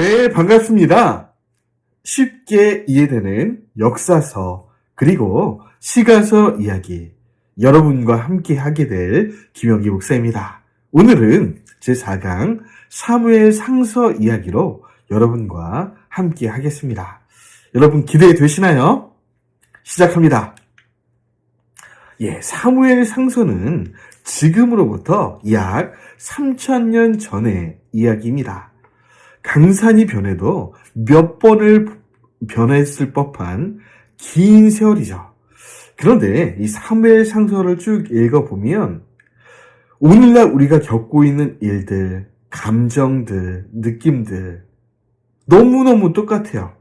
네, 반갑습니다. 쉽게 이해되는 역사서, 그리고 시가서 이야기, 여러분과 함께 하게 될 김영기 목사입니다. 오늘은 제4강 사무엘 상서 이야기로 여러분과 함께 하겠습니다. 여러분 기대되시나요? 시작합니다. 사무엘 상서는 지금으로부터 약 3000년 전의 이야기입니다. 강산이 변해도 몇 번을 변했을 법한 긴 세월이죠. 그런데 이 사무엘 상서를 쭉 읽어보면 오늘날 우리가 겪고 있는 일들, 감정들, 느낌들 너무너무 똑같아요.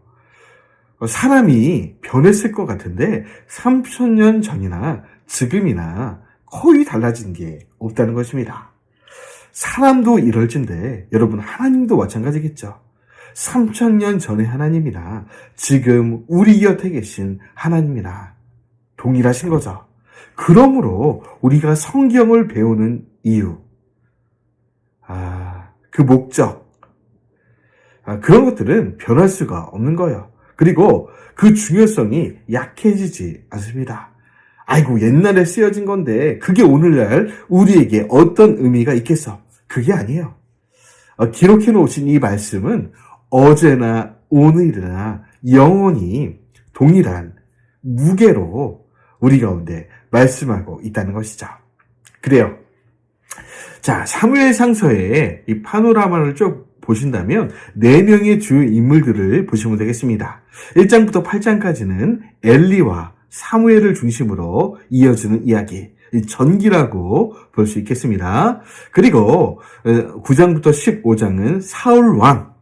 사람이 변했을 것 같은데 3000년 전이나 지금이나 거의 달라진 게 없다는 것입니다. 사람도 이럴진데 여러분 하나님도 마찬가지겠죠. 3000년 전의 하나님이나 지금 우리 곁에 계신 하나님이나 동일하신 거죠. 그러므로 우리가 성경을 배우는 이유, 그 목적, 그런 것들은 변할 수가 없는 거예요. 그리고 그 중요성이 약해지지 않습니다. 아이고 옛날에 쓰여진 건데 그게 오늘날 우리에게 어떤 의미가 있겠어? 그게 아니에요. 기록해 놓으신 이 말씀은 어제나 오늘이나 영원히 동일한 무게로 우리 가운데 말씀하고 있다는 것이죠. 그래요. 자, 사무엘 상서의 이 파노라마를 쭉 보신다면 4명의 주요 인물들을 보시면 되겠습니다. 1장부터 8장까지는 엘리와 사무엘을 중심으로 이어지는 이야기, 전기라고 볼 수 있겠습니다. 그리고 9장부터 15장은 사울 왕,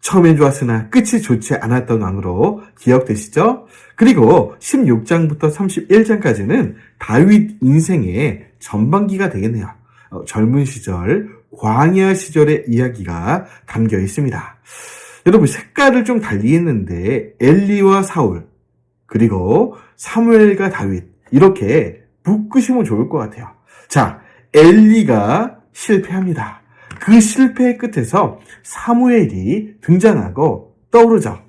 처음엔 좋았으나 끝이 좋지 않았던 왕으로 기억되시죠? 그리고 16장부터 31장까지는 다윗 인생의 전반기가 되겠네요. 젊은 시절, 광야 시절의 이야기가 담겨 있습니다. 여러분 색깔을 좀 달리 했는데 엘리와 사울, 그리고 사무엘과 다윗 이렇게 묶으시면 좋을 것 같아요. 자, 엘리가 실패합니다. 그 실패의 끝에서 사무엘이 등장하고 떠오르죠.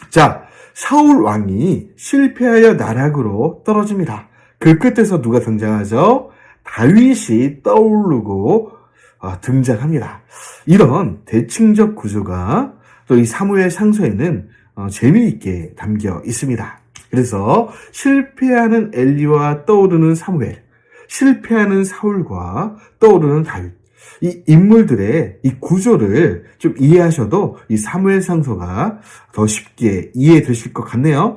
자, 사울 왕이 실패하여 나락으로 떨어집니다. 그 끝에서 누가 등장하죠? 다윗이 떠오르고 등장합니다. 이런 대칭적 구조가 또 이 사무엘 상서에는 재미있게 담겨 있습니다. 그래서 실패하는 엘리와 떠오르는 사무엘, 실패하는 사울과 떠오르는 다윗, 이 인물들의 이 구조를 좀 이해하셔도 이 사무엘 상서가 더 쉽게 이해되실 것 같네요.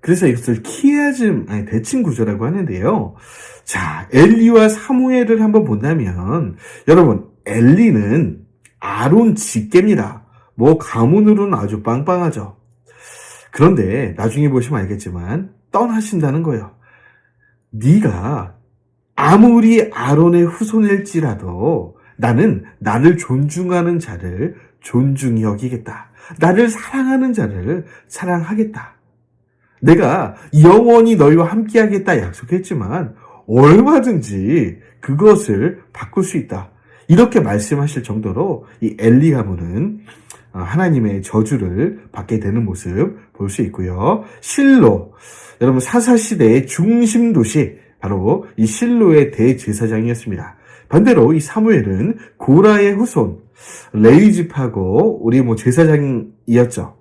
그래서 이것을 키아즘, 대칭 구조라고 하는데요. 자, 엘리와 사무엘을 한번 본다면 여러분, 엘리는 아론 직계입니다. 가문으로는 아주 빵빵하죠. 그런데 나중에 보시면 알겠지만 떠나신다는 거예요. 네가 아무리 아론의 후손일지라도 나는 나를 존중하는 자를 존중히 여기겠다. 나를 사랑하는 자를 사랑하겠다. 내가 영원히 너희와 함께하겠다 약속했지만 얼마든지 그것을 바꿀 수 있다. 이렇게 말씀하실 정도로 이 엘리 가문은 하나님의 저주를 받게 되는 모습 볼 수 있고요. 실로, 여러분 사사시대의 중심 도시 바로 이 실로의 대제사장이었습니다. 반대로 이 사무엘은 고라의 후손 레위 집하고 우리 제사장이었죠.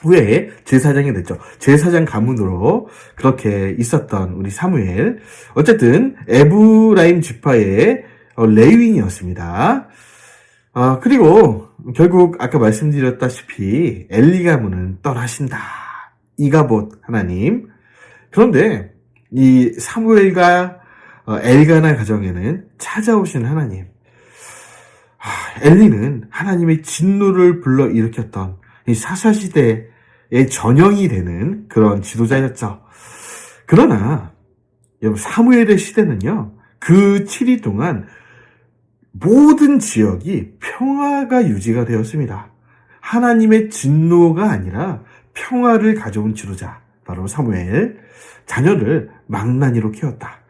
후에 제사장이 됐죠. 제사장 가문으로 그렇게 있었던 우리 사무엘, 어쨌든 에브라임 지파의 레위인이었습니다. 그리고 결국 아까 말씀드렸다시피 엘리 가문은 떠나신다. 이가봇 하나님. 그런데 이 사무엘과 엘가나 가정에는 찾아오신 하나님. 엘리는 하나님의 진노를 불러일으켰던 이 사사시대의 전형이 되는 그런 지도자였죠. 그러나 여러분 사무엘의 시대는요, 그 7일 동안 모든 지역이 평화가 유지가 되었습니다. 하나님의 진노가 아니라 평화를 가져온 지도자, 바로 사무엘. 자녀를 망나니로 키웠다.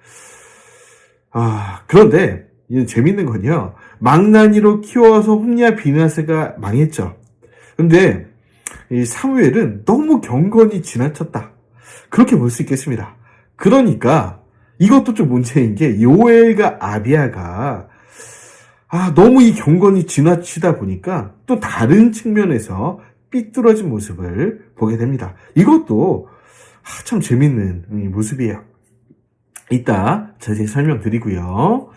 그런데 이 재밌는 건요. 망나니로 키워서 홈리와 비나스가 망했죠. 근데 이 사무엘은 너무 경건이 지나쳤다. 그렇게 볼 수 있겠습니다. 그러니까 이것도 좀 문제인 게 요엘과 아비야가 너무 이 경건이 지나치다 보니까 또 다른 측면에서 삐뚤어진 모습을 보게 됩니다. 이것도 참 재밌는 모습이에요. 이따 자세히 설명드리고요.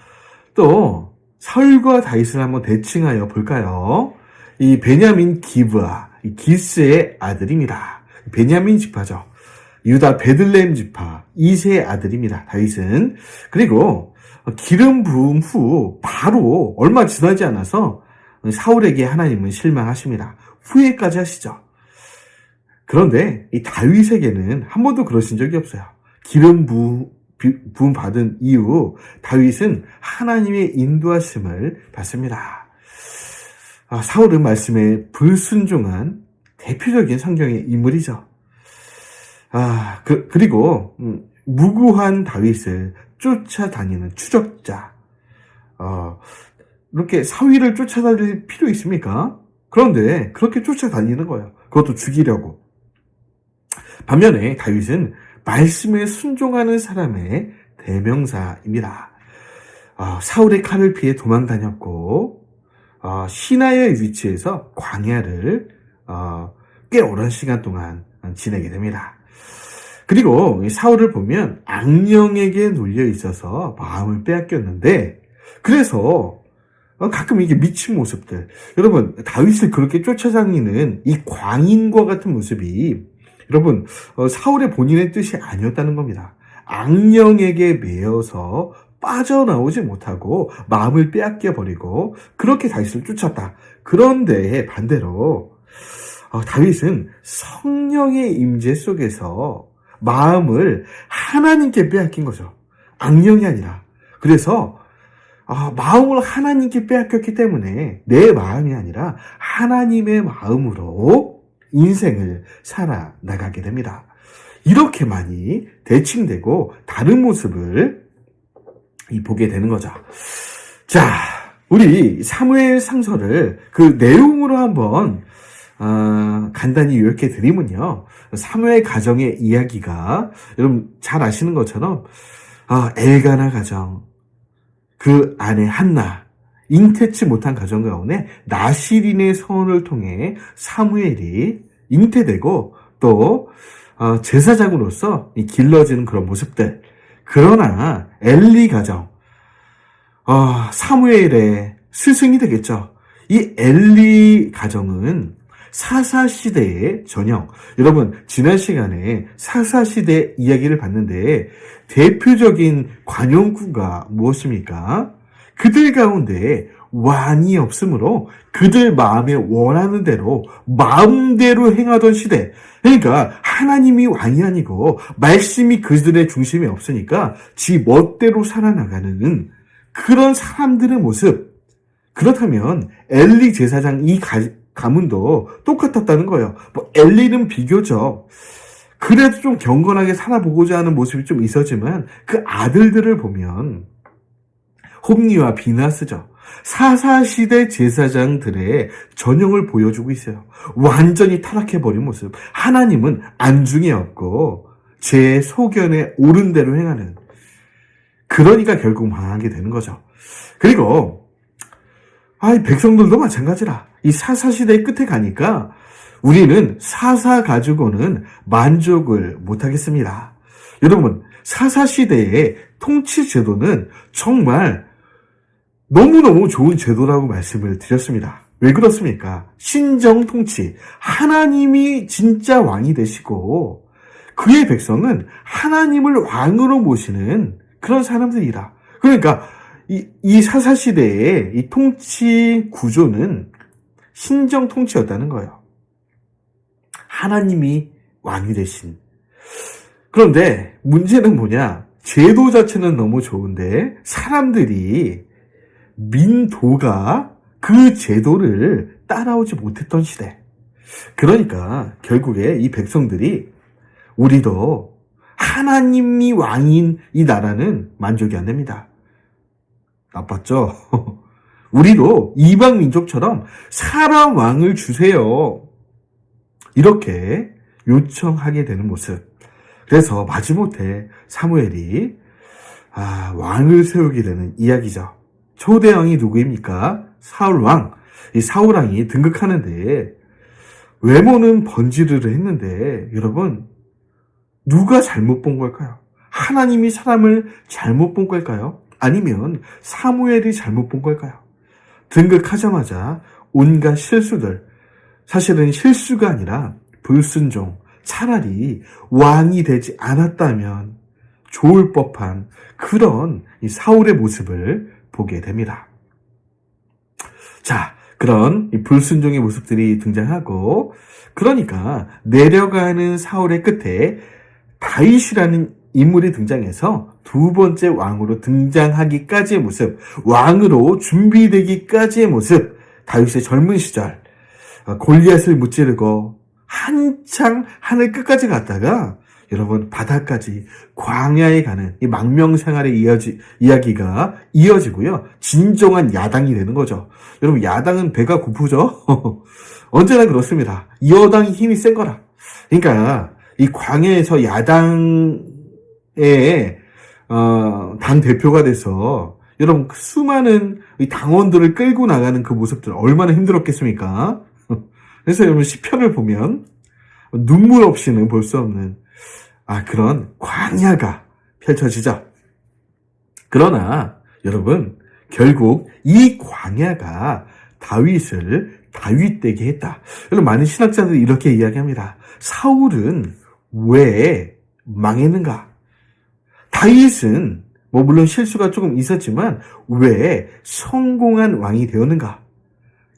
또 사울과 다윗을 한번 대칭하여 볼까요? 이 베냐민 기브아, 이 기스의 아들입니다. 베냐민 지파죠. 유다 베들레헴 지파 이세의 아들입니다. 다윗은. 그리고 기름 부음 후 바로 얼마 지나지 않아서 사울에게 하나님은 실망하십니다. 후회까지 하시죠. 그런데 이 다윗에게는 한 번도 그러신 적이 없어요. 기름 부음 받은 이후 다윗은 하나님의 인도하심을 받습니다. 사울은 말씀에 불순종한 대표적인 성경의 인물이죠. 그리고 무고한 다윗을 쫓아다니는 추적자. 이렇게 사위를 쫓아다닐 필요 있습니까? 그런데 그렇게 쫓아다니는 거예요. 그것도 죽이려고. 반면에 다윗은 말씀에 순종하는 사람의 대명사입니다. 사울의 칼을 피해 도망 다녔고 시나의 위치에서 광야를 꽤 오랜 시간 동안 지내게 됩니다. 그리고 사울을 보면 악령에게 눌려 있어서 마음을 빼앗겼는데, 그래서 가끔 이게 미친 모습들, 여러분 다윗을 그렇게 쫓아다니는 이 광인과 같은 모습이 여러분 사울의 본인의 뜻이 아니었다는 겁니다. 악령에게 매여서 빠져나오지 못하고 마음을 빼앗겨 버리고 그렇게 다윗을 쫓았다. 그런데 반대로 다윗은 성령의 임재 속에서 마음을 하나님께 빼앗긴 거죠. 악령이 아니라. 그래서 마음을 하나님께 빼앗겼기 때문에 내 마음이 아니라 하나님의 마음으로 인생을 살아나가게 됩니다. 이렇게 많이 대칭되고 다른 모습을 보게 되는 거죠. 자, 우리 사무엘 상서를 그 내용으로 한번 간단히 요약해 드리면요. 사무엘 가정의 이야기가 여러분 잘 아시는 것처럼 엘가나 가정, 그 아내 한나, 잉태치 못한 가정 가운데 나시린의 선을 통해 사무엘이 잉태되고 또 제사장으로서 길러지는 그런 모습들. 그러나 엘리 가정, 사무엘의 스승이 되겠죠. 이 엘리 가정은 사사시대의 전형. 여러분 지난 시간에 사사시대 이야기를 봤는데 대표적인 관용구가 무엇입니까? 그들 가운데 왕이 없으므로 그들 마음에 원하는 대로 마음대로 행하던 시대. 그러니까 하나님이 왕이 아니고 말씀이 그들의 중심에 없으니까 지 멋대로 살아나가는 그런 사람들의 모습. 그렇다면 엘리 제사장 이 가문도 똑같았다는 거예요. 엘리는 비교적 그래도 좀 경건하게 살아보고자 하는 모습이 좀 있었지만 그 아들들을 보면 홈리와 비나스죠. 사사시대 제사장들의 전형을 보여주고 있어요. 완전히 타락해버린 모습. 하나님은 안중에 없고 제 소견에 옳은 대로 행하는. 그러니까 결국 망하게 되는 거죠. 그리고 이 백성들도 마찬가지라. 이 사사시대의 끝에 가니까 우리는 사사 가지고는 만족을 못하겠습니다. 여러분 사사시대의 통치 제도는 정말 너무너무 좋은 제도라고 말씀을 드렸습니다. 왜 그렇습니까? 신정 통치. 하나님이 진짜 왕이 되시고 그의 백성은 하나님을 왕으로 모시는 그런 사람들이라. 그러니까 이 사사시대의 이 통치 구조는 신정 통치였다는 거예요. 하나님이 왕이 되신. 그런데 문제는 뭐냐? 제도 자체는 너무 좋은데 사람들이 민도가 그 제도를 따라오지 못했던 시대. 그러니까 결국에 이 백성들이 우리도 하나님이 왕인 이 나라는 만족이 안 됩니다. 나빴죠? 우리도 이방 민족처럼 사람 왕을 주세요. 이렇게 요청하게 되는 모습. 그래서 마지못해 사무엘이 왕을 세우게 되는 이야기죠. 초대 왕이 누구입니까? 사울 왕. 이 사울 왕이 등극하는데 외모는 번지르르 했는데 여러분 누가 잘못 본 걸까요? 하나님이 사람을 잘못 본 걸까요? 아니면 사무엘이 잘못 본 걸까요? 등극하자마자 온갖 실수들, 사실은 실수가 아니라 불순종, 차라리 왕이 되지 않았다면 좋을 법한 그런 이 사울의 모습을 보게 됩니다. 자, 그런 이 불순종의 모습들이 등장하고, 그러니까 내려가는 사울의 끝에 다윗이라는 인물이 등장해서 두 번째 왕으로 등장하기까지의 모습, 왕으로 준비되기까지의 모습, 다윗의 젊은 시절, 골리앗을 무찌르고 한창 하늘 끝까지 갔다가 여러분 바다까지 광야에 가는 이 망명생활의 이야기가 이어지고요. 진정한 야당이 되는 거죠. 여러분 야당은 배가 고프죠? 언제나 그렇습니다. 여당이 힘이 센 거라. 그러니까 이 광야에서 야당의 당 대표가 돼서 여러분 수많은 이 당원들을 끌고 나가는 그 모습들 얼마나 힘들었겠습니까? 그래서 여러분 시편을 보면 눈물 없이는 볼 수 없는 그런 광야가 펼쳐지죠. 그러나 여러분 결국 이 광야가 다윗을 다윗되게 했다. 여러분 많은 신학자들이 이렇게 이야기합니다. 사울은 왜 망했는가? 다윗은 물론 실수가 조금 있었지만 왜 성공한 왕이 되었는가?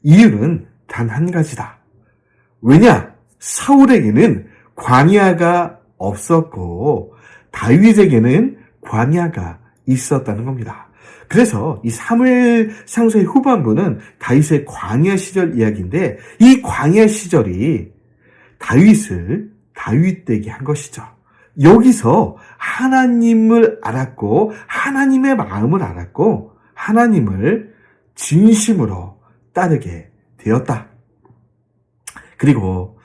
이유는 단 한 가지다. 왜냐? 사울에게는 광야가 없었고 다윗에게는 광야가 있었다는 겁니다. 그래서 이 사무엘 상서의 후반부는 다윗의 광야 시절 이야기인데 이 광야 시절이 다윗을 다윗되게 한 것이죠. 여기서 하나님을 알았고 하나님의 마음을 알았고 하나님을 진심으로 따르게 되었다. 그리고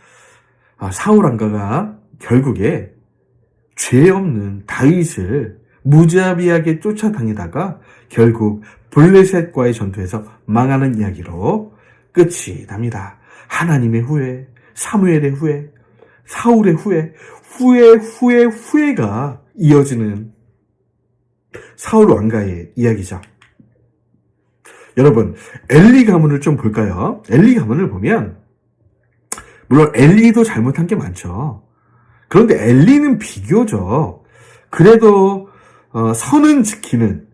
사울 왕가가 결국에 죄 없는 다윗을 무자비하게 쫓아다니다가 결국 블레셋과의 전투에서 망하는 이야기로 끝이 납니다. 하나님의 후회, 사무엘의 후회, 사울의 후회가 이어지는 사울 왕가의 이야기죠. 여러분, 엘리 가문을 좀 볼까요? 엘리 가문을 보면 물론 엘리도 잘못한 게 많죠. 그런데 엘리는 비교적 그래도 선은 지키는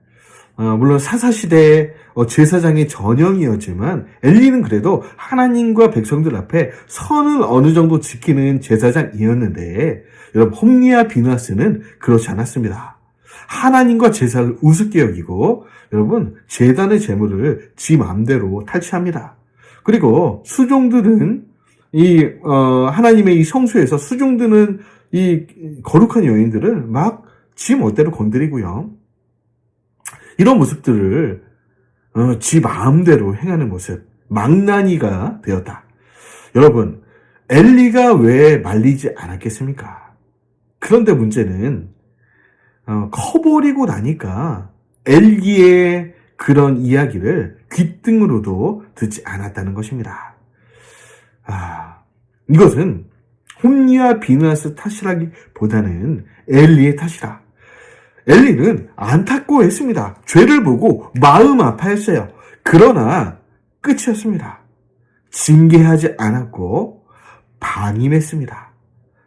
물론 사사시대의 제사장의 전형이었지만 엘리는 그래도 하나님과 백성들 앞에 선을 어느 정도 지키는 제사장이었는데 여러분 홈리와 비누아스는 그렇지 않았습니다. 하나님과 제사를 우습게 여기고 여러분 제단의 제물을 지 마음대로 탈취합니다. 그리고 수종들은 하나님의 이 성소에서 수종드는 이 거룩한 여인들을 막 지 멋대로 건드리고요. 이런 모습들을 지 마음대로 행하는 모습, 망나니가 되었다. 여러분, 엘리가 왜 말리지 않았겠습니까? 그런데 문제는 커버리고 나니까 엘리의 그런 이야기를 귓등으로도 듣지 않았다는 것입니다. 이것은 홈리와 비누아스 탓이라기보다는 엘리의 탓이다. 엘리는 안타까워했습니다. 죄를 보고 마음 아파했어요. 그러나 끝이었습니다. 징계하지 않았고 방임했습니다.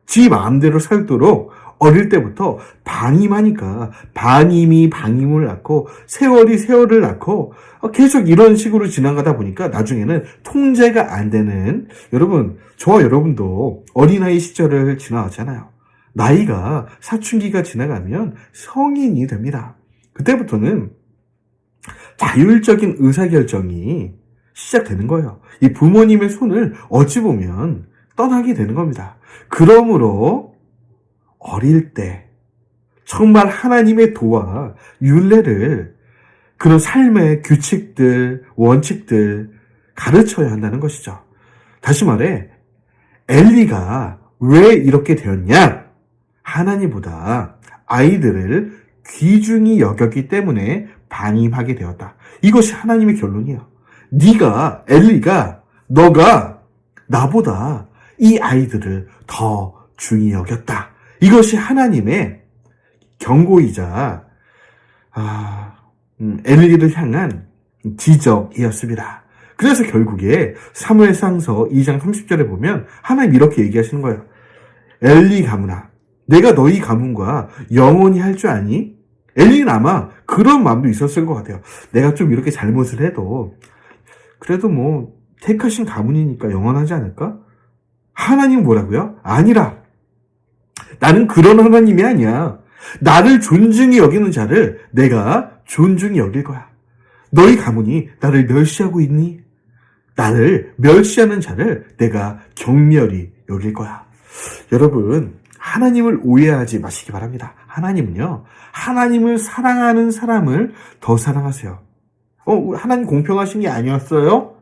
지 마음대로 살도록 어릴 때부터 방임하니까 방임이 방임을 낳고 세월이 세월을 낳고 계속 이런 식으로 지나가다 보니까 나중에는 통제가 안 되는 여러분 저와 여러분도 어린아이 시절을 지나왔잖아요. 나이가 사춘기가 지나가면 성인이 됩니다. 그때부터는 자율적인 의사결정이 시작되는 거예요. 이 부모님의 손을 어찌 보면 떠나게 되는 겁니다. 그러므로 어릴 때 정말 하나님의 도와 율례를 그런 삶의 규칙들, 원칙들 가르쳐야 한다는 것이죠. 다시 말해, 엘리가 왜 이렇게 되었냐? 하나님보다 아이들을 귀중히 여겼기 때문에 방임하게 되었다. 이것이 하나님의 결론이에요. 너가 나보다 이 아이들을 더 중히 여겼다. 이것이 하나님의 경고이자 엘리를 향한 지적이었습니다. 그래서 결국에 사무엘상서 2장 30절에 보면 하나님 이렇게 얘기하시는 거예요. 엘리 가문아, 내가 너희 가문과 영원히 할 줄 아니? 엘리는 아마 그런 마음도 있었을 것 같아요. 내가 좀 이렇게 잘못을 해도 그래도 뭐 택하신 가문이니까 영원하지 않을까? 하나님 뭐라고요? 아니라 나는 그런 하나님이 아니야. 나를 존중히 여기는 자를 내가 존중히 여길 거야. 너희 가문이 나를 멸시하고 있니? 나를 멸시하는 자를 내가 경멸히 여길 거야. 여러분, 하나님을 오해하지 마시기 바랍니다. 하나님은요, 하나님을 사랑하는 사람을 더 사랑하세요. 하나님 공평하신 게 아니었어요?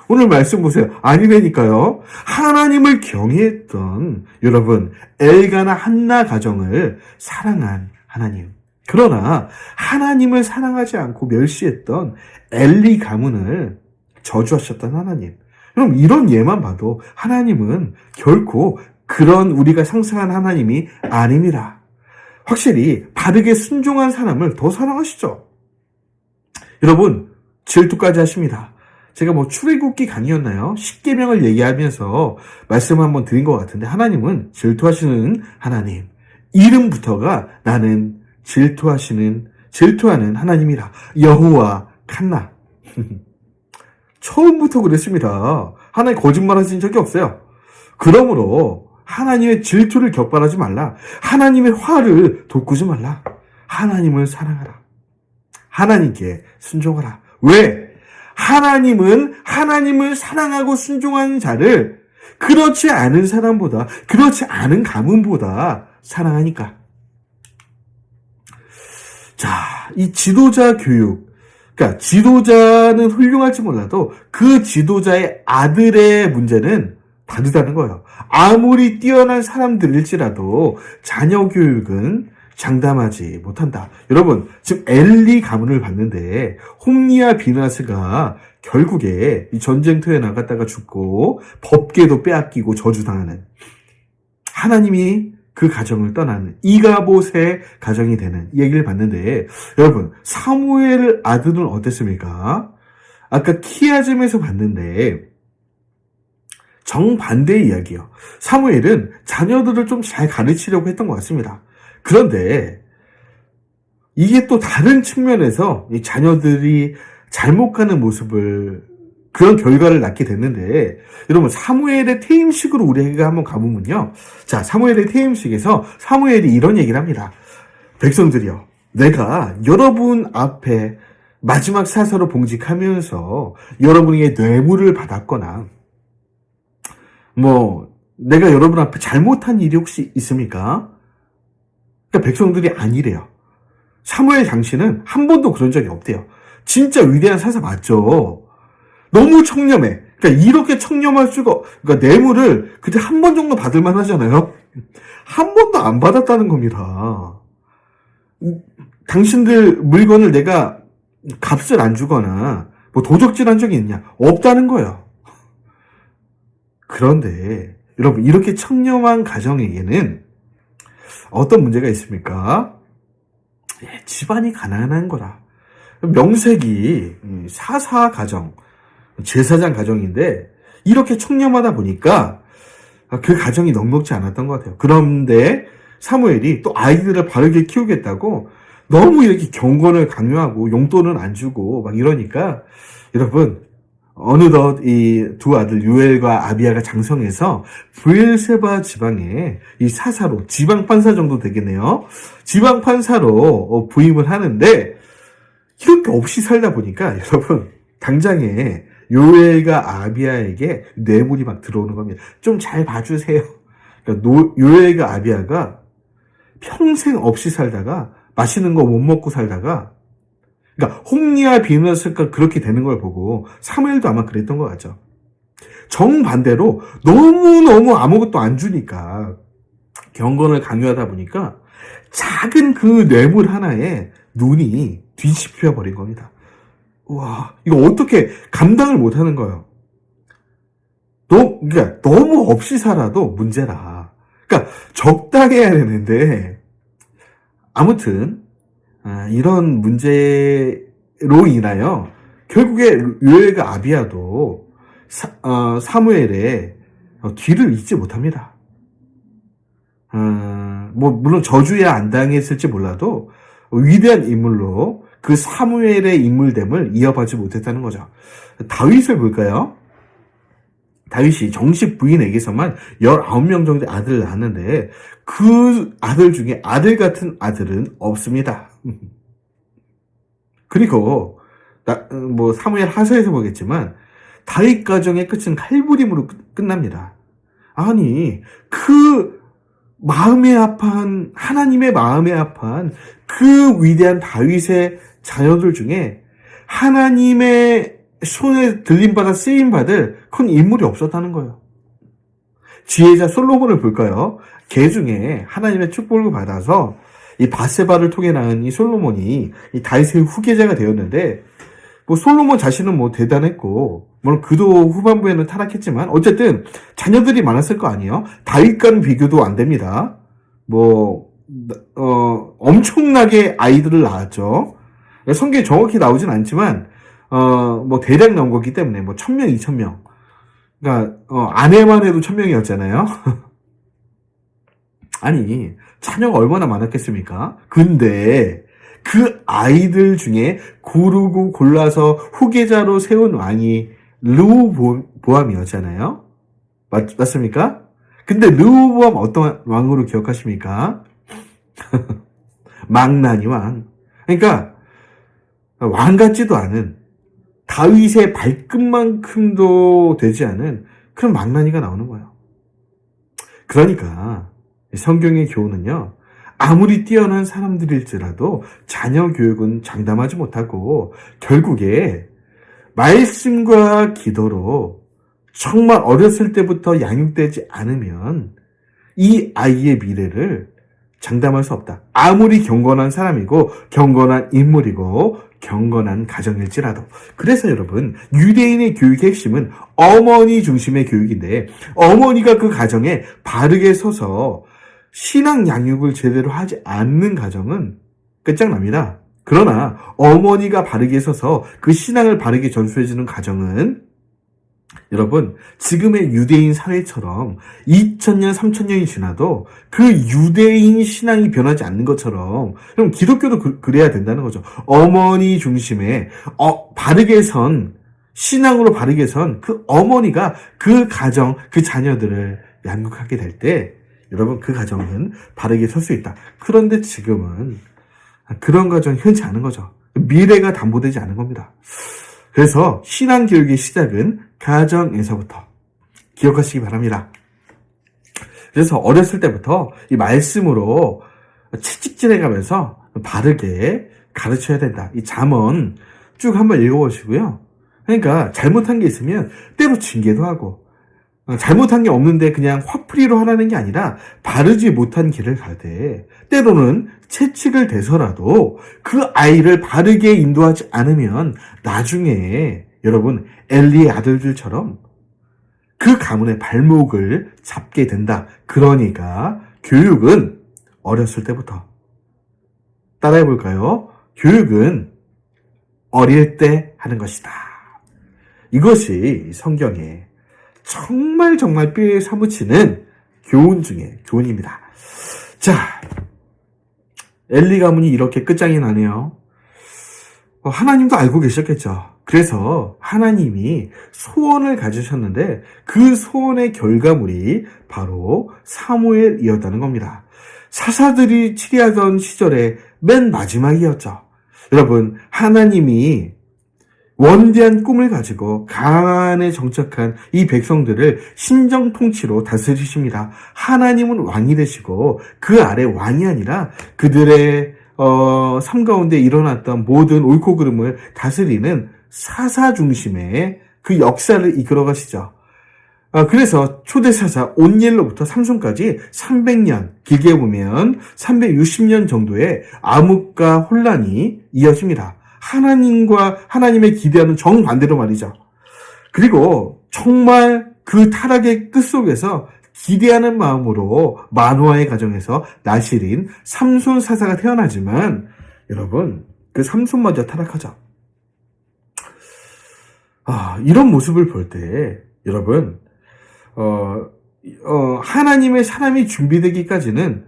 오늘 말씀 보세요. 아니라니까요. 하나님을 경외했던 여러분, 엘가나 한나 가정을 사랑한 하나님. 그러나 하나님을 사랑하지 않고 멸시했던 엘리 가문을 저주하셨던 하나님. 그럼 이런 예만 봐도 하나님은 결코 그런 우리가 상상한 하나님이 아닙니다. 확실히 바르게 순종한 사람을 더 사랑하시죠. 여러분, 질투까지 하십니다. 제가 출애굽기 강의였나요? 십계명을 얘기하면서 말씀을 한번 드린 것 같은데 하나님은 질투하시는 하나님. 이름부터가 나는 질투하는 하나님이라. 여호와 칸나. 처음부터 그랬습니다. 하나님 거짓말 하신 적이 없어요. 그러므로 하나님의 질투를 격발하지 말라. 하나님의 화를 돋구지 말라. 하나님을 사랑하라. 하나님께 순종하라. 왜? 하나님은 하나님을 사랑하고 순종하는 자를 그렇지 않은 사람보다, 그렇지 않은 가문보다 사랑하니까. 자, 이 지도자 교육. 그러니까 지도자는 훌륭할지 몰라도 그 지도자의 아들의 문제는 다르다는 거예요. 아무리 뛰어난 사람들일지라도 자녀 교육은 장담하지 못한다. 여러분, 지금 엘리 가문을 봤는데 홈리와 비나스가 결국에 이 전쟁터에 나갔다가 죽고 법궤도 빼앗기고 저주당하는, 하나님이 그 가정을 떠나는 이가봇의 가정이 되는 이 얘기를 봤는데, 여러분, 사무엘 아들은 어땠습니까? 아까 키아즘에서 봤는데 정반대의 이야기예요. 사무엘은 자녀들을 좀 잘 가르치려고 했던 것 같습니다. 그런데 이게 또 다른 측면에서 이 자녀들이 잘못 가는 모습을, 그런 결과를 낳게 됐는데, 여러분, 사무엘의 퇴임식으로 우리가 한번 가보면요. 자, 사무엘의 퇴임식에서 사무엘이 이런 얘기를 합니다. 백성들이여, 내가 여러분 앞에 마지막 사사로 봉직하면서 여러분에게 뇌물을 받았거나 내가 여러분 앞에 잘못한 일이 혹시 있습니까? 그러니까 백성들이 아니래요. 사무엘 당시는 한 번도 그런 적이 없대요. 진짜 위대한 사사 맞죠? 너무 청렴해. 그러니까 이렇게 청렴할 수가, 그러니까 뇌물을 그때 한 번 정도 받을 만 하잖아요? 한 번도 안 받았다는 겁니다. 당신들 물건을 내가 값을 안 주거나 도적질한 적이 있냐? 없다는 거예요. 그런데 여러분, 이렇게 청렴한 가정에게는 어떤 문제가 있습니까? 집안이 가난한 거라. 명색이 사사 가정, 제사장 가정인데 이렇게 청렴하다 보니까 그 가정이 넉넉지 않았던 것 같아요. 그런데 사무엘이 또 아이들을 바르게 키우겠다고 너무 이렇게 경건을 강요하고 용돈은 안 주고 막 이러니까, 여러분, 어느덧 이 두 아들 요엘과 아비야가 장성해서 브엘세바 지방에 이 사사로, 지방판사 정도 되겠네요. 지방판사로 부임을 하는데, 이렇게 없이 살다 보니까 여러분, 당장에 요엘과 아비야에게 뇌물이 막 들어오는 겁니다. 좀 잘 봐주세요. 그러니까 요엘과 아비야가 평생 없이 살다가, 맛있는 거 못 먹고 살다가 그러니까 홍리와 비누였을까 그렇게 되는 걸 보고 사무엘도 아마 그랬던 것 같죠. 정반대로 너무너무 아무것도 안 주니까 경건을 강요하다 보니까 작은 그 뇌물 하나에 눈이 뒤집혀 버린 겁니다. 와, 이거 어떻게 감당을 못 하는 거예요. 그러니까 너무 없이 살아도 문제라. 그러니까 적당히 해야 되는데, 아무튼, 이런 문제로 인하여, 결국에 요엘과 아비야도 사무엘의 뒤를 잇지 못합니다. 물론 저주야 안 당했을지 몰라도, 위대한 인물로 그 사무엘의 인물됨을 이어받지 못했다는 거죠. 다윗을 볼까요? 다윗이 정식 부인에게서만 19명 정도의 아들을 낳았는데 그 아들 중에 아들 같은 아들은 없습니다. 그리고 사무엘 하서에서 보겠지만 다윗 가정의 끝은 칼부림으로 끝납니다. 아니 그 하나님의 마음에 합한 그 위대한 다윗의 자녀들 중에 하나님의 손에 들림받아 쓰임받을 큰 인물이 없었다는 거예요. 지혜자 솔로몬을 볼까요? 걔 중에 하나님의 축복을 받아서 이 바세바를 통해 낳은 이 솔로몬이 이 다윗의 후계자가 되었는데, 솔로몬 자신은 대단했고, 물론 그도 후반부에는 타락했지만, 어쨌든 자녀들이 많았을 거 아니에요? 다윗과는 비교도 안 됩니다. 엄청나게 아이들을 낳았죠. 성경에 정확히 나오진 않지만, 대략 나온 거기 때문에, 1000명, 2000명. 그러니까, 아내만 해도 1000명이었잖아요. 아니, 자녀가 얼마나 많았겠습니까? 근데, 그 아이들 중에 고르고 골라서 후계자로 세운 왕이 르호보암이었잖아요. 맞습니까? 근데 르호보암 어떤 왕으로 기억하십니까? 망나니 왕. 그러니까, 왕 같지도 않은, 다윗의 발끝만큼도 되지 않은 그런 망나니가 나오는 거예요. 그러니까 성경의 교훈은요, 아무리 뛰어난 사람들일지라도 자녀 교육은 장담하지 못하고 결국에 말씀과 기도로 정말 어렸을 때부터 양육되지 않으면 이 아이의 미래를 장담할 수 없다. 아무리 경건한 사람이고 경건한 인물이고 경건한 가정일지라도. 그래서 여러분, 유대인의 교육의 핵심은 어머니 중심의 교육인데, 어머니가 그 가정에 바르게 서서 신앙 양육을 제대로 하지 않는 가정은 끝장납니다. 그러나 어머니가 바르게 서서 그 신앙을 바르게 전수해주는 가정은, 여러분, 지금의 유대인 사회처럼 2000년, 3000년이 지나도 그 유대인 신앙이 변하지 않는 것처럼, 그럼 기독교도 그래야 된다는 거죠. 어머니 중심의, 바르게 선, 신앙으로 바르게 선 그 어머니가 그 가정, 그 자녀들을 양육하게 될 때, 여러분, 그 가정은 바르게 설 수 있다. 그런데 지금은 그런 가정이 흔치 않은 거죠. 미래가 담보되지 않은 겁니다. 그래서 신앙교육의 시작은 가정에서부터 기억하시기 바랍니다. 그래서 어렸을 때부터 이 말씀으로 채찍질해가면서 바르게 가르쳐야 된다. 이 잠언 쭉 한번 읽어보시고요. 그러니까 잘못한 게 있으면 때로 징계도 하고, 잘못한 게 없는데 그냥 화풀이로 하라는 게 아니라 바르지 못한 길을 가되 때로는 채찍을 대서라도 그 아이를 바르게 인도하지 않으면 나중에 여러분 엘리의 아들들처럼 그 가문의 발목을 잡게 된다. 그러니까 교육은 어렸을 때부터. 따라해 볼까요? 교육은 어릴 때 하는 것이다. 이것이 성경에 정말 뼈에 사무치는 교훈 중에 교훈입니다. 자, 엘리 가문이 이렇게 끝장이 나네요. 하나님도 알고 계셨겠죠. 그래서 하나님이 소원을 가지셨는데 그 소원의 결과물이 바로 사무엘이었다는 겁니다. 사사들이 치리하던 시절의 맨 마지막이었죠. 여러분, 하나님이 원대한 꿈을 가지고 가나안에 정착한 이 백성들을 신정 통치로 다스리십니다. 하나님은 왕이 되시고 그 아래 왕이 아니라 그들의 삶 가운데 일어났던 모든 옳고 그름을 다스리는 사사 중심의 그 역사를 이끌어 가시죠. 그래서 초대사사 온니엘로부터 삼손까지 300년, 길게 보면 360년 정도의 암흑과 혼란이 이어집니다. 하나님의 기대하는 정반대로 말이죠. 그리고 정말 그 타락의 끝 속에서 기대하는 마음으로 만화의 가정에서 나실인 삼손 사사가 태어나지만 여러분 그 삼손마저 타락하죠. 이런 모습을 볼 때 여러분 하나님의 사람이 준비되기까지는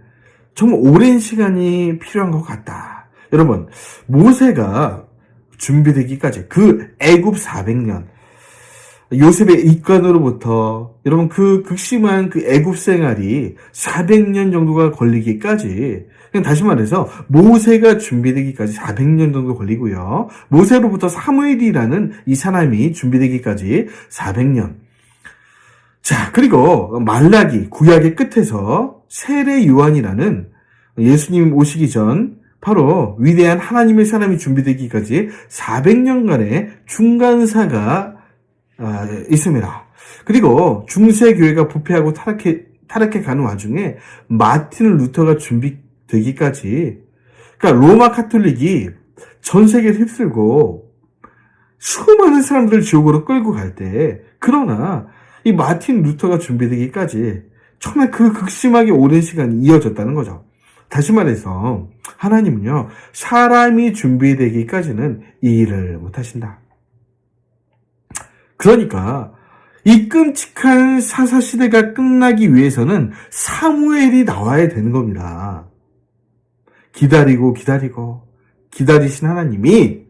정말 오랜 시간이 필요한 것 같다. 여러분 모세가 준비되기까지 그 애굽 400년 요셉의 입간으로부터 여러분 그 극심한 그 애굽 생활이 400년 정도가 걸리기까지 그냥 다시 말해서 모세가 준비되기까지 400년 정도 걸리고요. 모세로부터 사무엘이라는 이 사람이 준비되기까지 400년. 자, 그리고 말라기 구약의 끝에서 세례 요한이라는 예수님 오시기 전 바로 위대한 하나님의 사람이 준비되기까지 400년간의 중간사가 있습니다. 그리고 중세교회가 부패하고 타락해 가는 와중에 마틴 루터가 준비되기까지 그러니까 로마 카톨릭이 전 세계를 휩쓸고 수많은 사람들을 지옥으로 끌고 갈 때 그러나 이 마틴 루터가 준비되기까지 정말 그 극심하게 오랜 시간이 이어졌다는 거죠. 다시 말해서 하나님은요 사람이 준비되기까지는 이 일을 못하신다. 그러니까 이 끔찍한 사사시대가 끝나기 위해서는 사무엘이 나와야 되는 겁니다. 기다리고 기다리신 하나님이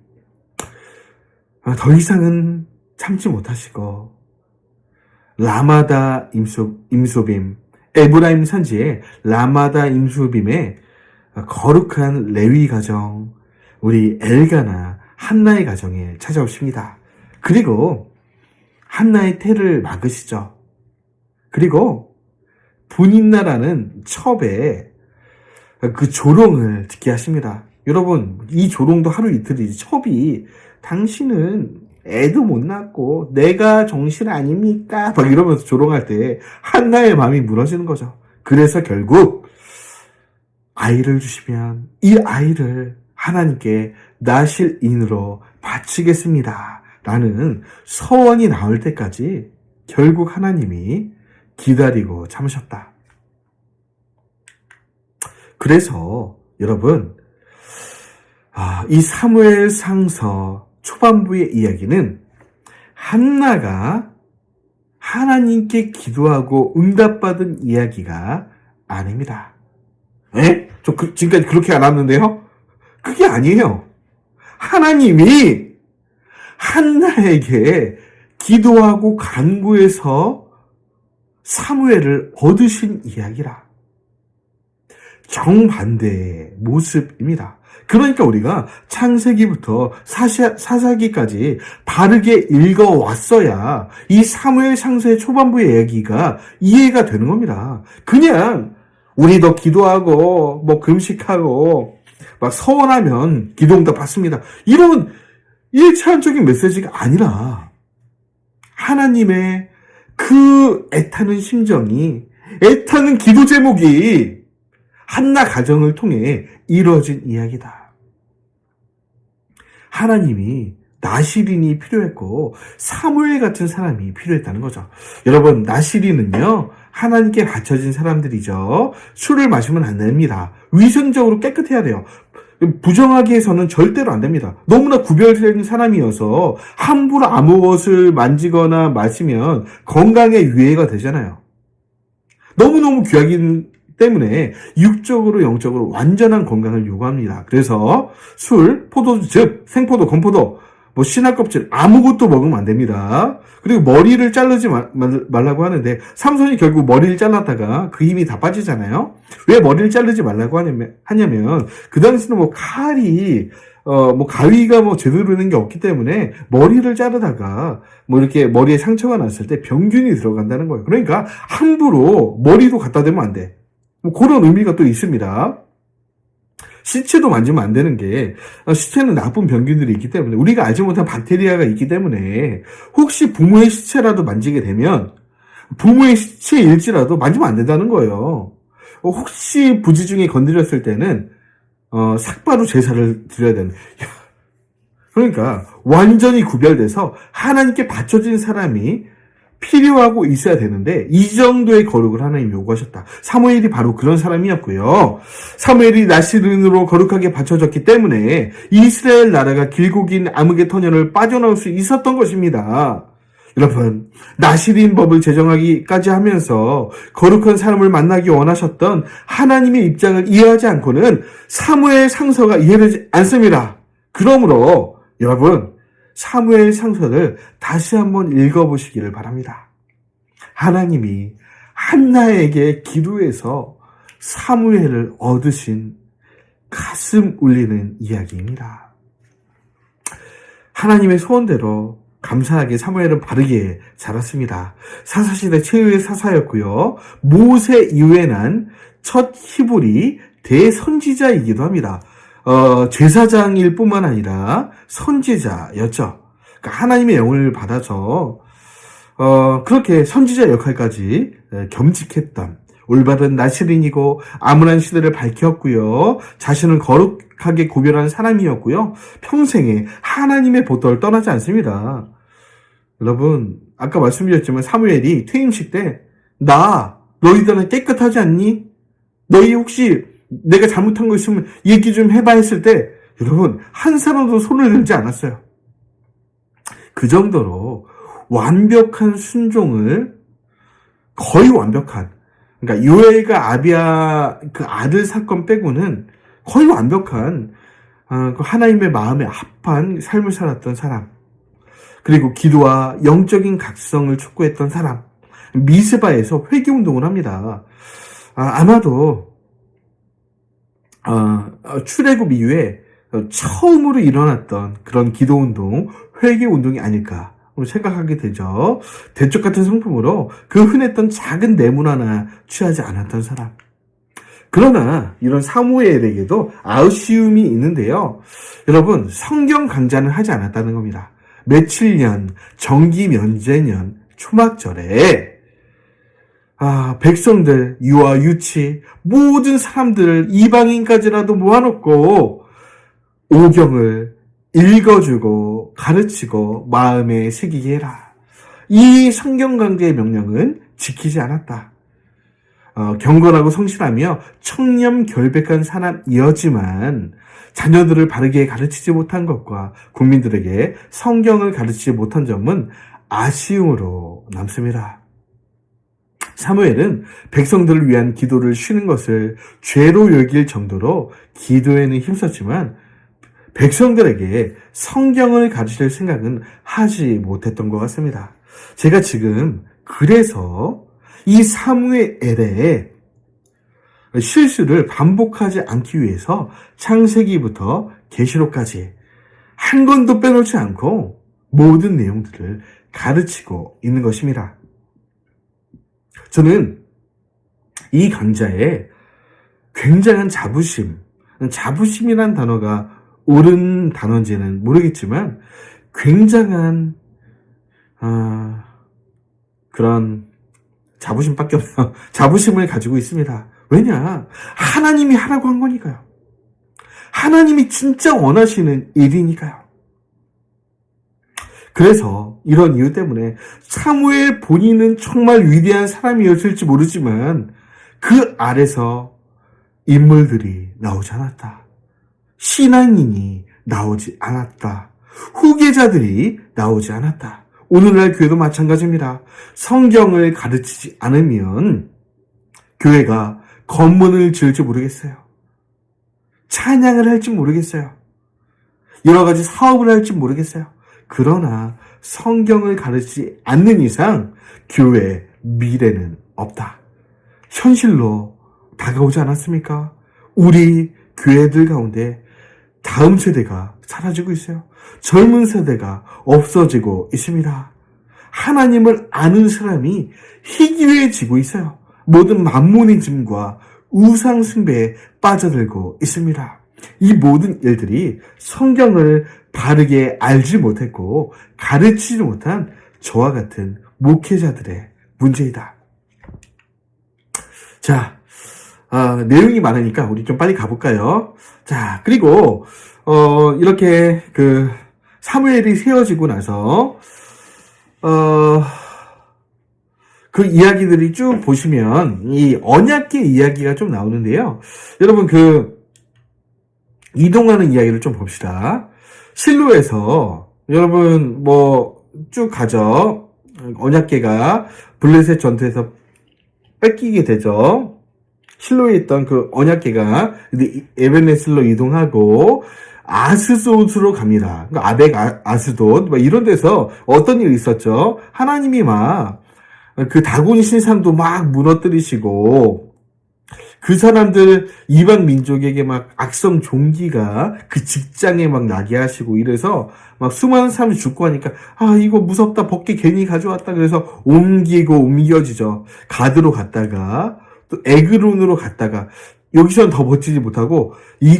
더 이상은 참지 못하시고 라마다 임소빔 에브라임 산지의 라마다 임소빔의 거룩한 레위 가정 우리 엘가나 한나의 가정에 찾아오십니다. 그리고 한나의 태를 막으시죠. 그리고 분인나라는 첩에 그 조롱을 듣게 하십니다. 여러분 이 조롱도 하루 이틀이지. 첩이 당신은 애도 못 낳고 내가 정실 아닙니까? 막 이러면서 조롱할 때 한나의 마음이 무너지는 거죠. 그래서 결국 아이를 주시면 이 아이를 하나님께 나실인으로 바치겠습니다. 라는 서원이 나올 때까지 결국 하나님이 기다리고 참으셨다. 그래서 여러분 이 사무엘 상서 초반부의 이야기는 한나가 하나님께 기도하고 응답받은 이야기가 아닙니다. 저 지금까지 그렇게 알았는데요? 그게 아니에요. 하나님이 한나에게 기도하고 간구해서 사무엘을 얻으신 이야기라. 정반대의 모습입니다. 그러니까 우리가 창세기부터 사사기까지 바르게 읽어왔어야 이 사무엘 상서의 초반부의 이야기가 이해가 되는 겁니다. 그냥 우리도 기도하고 금식하고 막 서원하면 기도응답 받습니다. 이런 일차원적인 메시지가 아니라 하나님의 그 애타는 심정이 애타는 기도 제목이 한나 가정을 통해 이루어진 이야기다. 하나님이 나실인이 필요했고 사무엘 같은 사람이 필요했다는 거죠. 여러분 나실인은요 하나님께 바쳐진 사람들이죠. 술을 마시면 안 됩니다. 위생적으로 깨끗해야 돼요. 부정하게 해서는 절대로 안 됩니다. 너무나 구별된 사람이어서 함부로 아무것을 만지거나 마시면 건강에 유해가 되잖아요. 너무너무 귀하기 때문에 육적으로 영적으로 완전한 건강을 요구합니다. 그래서 술, 포도즙, 생포도, 건포도, 신화껍질 아무것도 먹으면 안 됩니다. 그리고 머리를 자르지 말라고 하는데 삼손이 결국 머리를 잘랐다가 그 힘이 다 빠지잖아요. 왜 머리를 자르지 말라고 하냐면 그 당시는 칼이 가위가 제대로 되는 게 없기 때문에 머리를 자르다가 이렇게 머리에 상처가 났을 때 병균이 들어간다는 거예요. 그러니까 함부로 머리도 갖다 대면 안 돼. 그런 의미가 또 있습니다. 시체도 만지면 안 되는 게 시체는 나쁜 병균들이 있기 때문에 우리가 알지 못한 박테리아가 있기 때문에 혹시 부모의 시체라도 만지게 되면 부모의 시체일지라도 만지면 안 된다는 거예요. 혹시 부지 중에 건드렸을 때는 삭바로 제사를 드려야 되는. 그러니까 완전히 구별돼서 하나님께 바쳐진 사람이 필요하고 있어야 되는데 이 정도의 거룩을 하나님이 요구하셨다. 사무엘이 바로 그런 사람이었고요. 사무엘이 나시린으로 거룩하게 바쳐졌기 때문에 이스라엘 나라가 길고 긴 암흑의 터널을 빠져나올 수 있었던 것입니다. 여러분, 나시린 법을 제정하기까지 하면서 거룩한 사람을 만나기 원하셨던 하나님의 입장을 이해하지 않고는 사무엘 상서가 이해되지 않습니다. 그러므로 여러분, 사무엘 상서를 다시 한번 읽어보시기를 바랍니다. 하나님이 한나에게 기도해서 사무엘을 얻으신 가슴 울리는 이야기입니다. 하나님의 소원대로 감사하게 사무엘은 바르게 자랐습니다. 사사시대 최후의 사사였고요. 모세 이후에 난 첫 히브리 대선지자이기도 합니다. 제사장일 뿐만 아니라 선지자였죠. 그러니까 하나님의 영을 받아서 그렇게 선지자 역할까지 겸직했던 올바른 나시린이고 암울한 시대를 밝혔고요. 자신을 거룩하게 구별한 사람이었고요. 평생에 하나님의 보도를 떠나지 않습니다. 여러분, 아까 말씀드렸지만 사무엘이 퇴임식 때 너희들은 깨끗하지 않니? 너희 혹시 내가 잘못한 거 있으면 얘기 좀 해봐 했을 때 여러분 한 사람도 손을 들지 않았어요. 그 정도로 완벽한 순종을 거의 완벽한 그러니까 요엘과 아비야 그 아들 사건 빼고는 거의 완벽한 그 하나님의 마음에 합한 삶을 살았던 사람 그리고 기도와 영적인 각성을 촉구했던 사람 미스바에서 회개운동을 합니다. 아마도 출애굽 이후에 처음으로 일어났던 그런 기도운동, 회개운동이 아닐까 생각하게 되죠. 대쪽 같은 성품으로 그 흔했던 작은 내문 하나 취하지 않았던 사람. 그러나 이런 사무엘에게도 아쉬움이 있는데요. 여러분, 성경 강좌는 하지 않았다는 겁니다. 며칠 년, 정기 면제년, 초막절에 백성들, 유아, 유치, 모든 사람들을 이방인까지라도 모아놓고 오경을 읽어주고 가르치고 마음에 새기게 해라. 이 성경 강제의 명령은 지키지 않았다. 경건하고 성실하며 청렴 결백한 사람이었지만 자녀들을 바르게 가르치지 못한 것과 국민들에게 성경을 가르치지 못한 점은 아쉬움으로 남습니다. 사무엘은 백성들을 위한 기도를 쉬는 것을 죄로 여길 정도로 기도에는 힘썼지만 백성들에게 성경을 가르칠 생각은 하지 못했던 것 같습니다. 제가 지금 그래서 이 사무엘의 실수를 반복하지 않기 위해서 창세기부터 계시록까지 한 권도 빼놓지 않고 모든 내용들을 가르치고 있는 것입니다. 저는 이 강좌에 굉장한 자부심이란 단어가 옳은 단어인지는 모르겠지만 굉장한 그런 자부심밖에 없어요. 자부심을 가지고 있습니다. 왜냐? 하나님이 하라고 한 거니까요. 하나님이 진짜 원하시는 일이니까요. 그래서 이런 이유 때문에 사무엘 본인은 정말 위대한 사람이었을지 모르지만 그 아래서 인물들이 나오지 않았다. 신앙인이 나오지 않았다. 후계자들이 나오지 않았다. 오늘날 교회도 마찬가지입니다. 성경을 가르치지 않으면 교회가 건문을 지을지 모르겠어요. 찬양을 할지 모르겠어요. 여러 가지 사업을 할지 모르겠어요. 그러나 성경을 가르치지 않는 이상 교회의 미래는 없다. 현실로 다가오지 않았습니까? 우리 교회들 가운데 다음 세대가 사라지고 있어요. 젊은 세대가 없어지고 있습니다. 하나님을 아는 사람이 희귀해지고 있어요. 모든 만모니즘과 우상 숭배에 빠져들고 있습니다. 이 모든 일들이 성경을 바르게 알지 못했고 가르치지 못한 저와 같은 목회자들의 문제이다. 자, 내용이 많으니까 우리 좀 빨리 가볼까요? 자, 그리고 이렇게 사무엘이 세워지고 나서 그 이야기들이 쭉 보시면 이 언약궤 이야기가 좀 나오는데요. 여러분 이동하는 이야기를 좀 봅시다. 실로에서 여러분 쭉 가죠. 언약궤가 블레셋 전투에서 뺏기게 되죠. 실로에 있던 그 언약궤가 에벤에슬로 이동하고 아스돗으로 갑니다. 그러니까 아스돗 이런 데서 어떤 일이 있었죠? 하나님이 그 다곤 신상도 막 무너뜨리시고 그 사람들 이방 민족에게 악성 종기가 그 직장에 나게 하시고 이래서 수많은 사람이 죽고 하니까 이거 무섭다, 벗게 괜히 가져왔다 그래서 옮겨지죠. 가드로 갔다가 또 에그론으로 갔다가 여기서는 더 버티지 못하고 이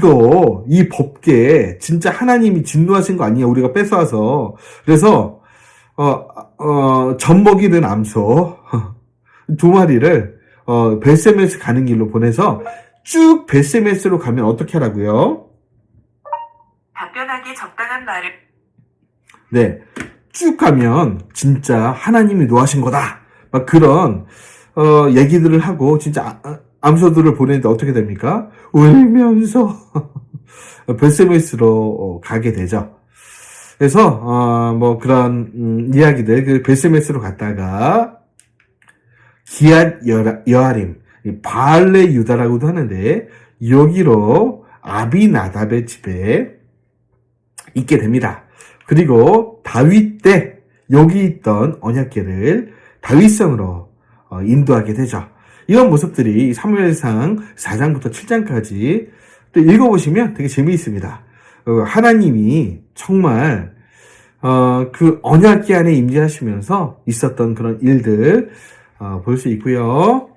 법궤 진짜 하나님이 진노하신 거 아니야, 우리가 뺏어와서. 그래서 젖먹이 된 암소 2마리를 벳세메스 가는 길로 보내서 쭉 벳세메스로 가면 어떻게 하라고요? 답변하기 적당한 말을. 네, 쭉 가면 진짜 하나님이 노하신 거다. 그런 얘기들을 하고 진짜 암소들을 보내는데 어떻게 됩니까? 울면서 벳세메스로 가게 되죠. 그래서 그런 이야기들 벳세메스로 갔다가 기앗 여아림, 바알레 유다라고도 하는데 여기로 아비나답의 집에 있게 됩니다. 그리고 다윗 때 여기 있던 언약궤를 다윗성으로 인도하게 되죠. 이런 모습들이 사무엘상 4장부터 7장까지 또 읽어보시면 되게 재미있습니다. 하나님이 정말 그 언약궤 안에 임재하시면서 있었던 그런 일들 볼 수 있고요.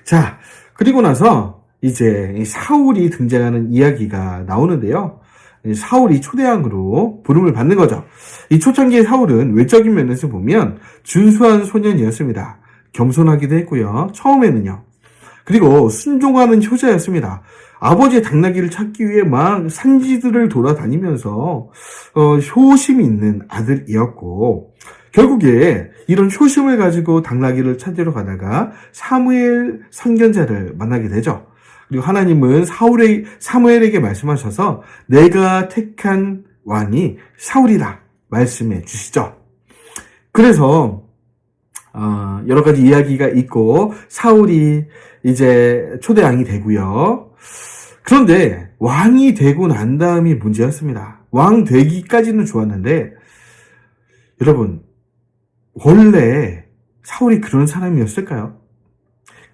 자, 그리고 나서 이제 사울이 등장하는 이야기가 나오는데요. 사울이 초대왕으로 부름을 받는 거죠. 이 초창기의 사울은 외적인 면에서 보면 준수한 소년이었습니다. 겸손하기도 했고요. 처음에는요. 그리고 순종하는 효자였습니다. 아버지의 당나귀를 찾기 위해 산지들을 돌아다니면서 효심 있는 아들이었고, 결국에 이런 효심을 가지고 당나귀를 찾으러 가다가 사무엘 선견자를 만나게 되죠. 그리고 하나님은 사무엘에게 말씀하셔서 내가 택한 왕이 사울이라 말씀해 주시죠. 그래서 여러 가지 이야기가 있고 사울이 이제 초대왕이 되고요. 그런데 왕이 되고 난 다음이 문제였습니다. 왕 되기까지는 좋았는데 여러분, 원래 사울이 그런 사람이었을까요?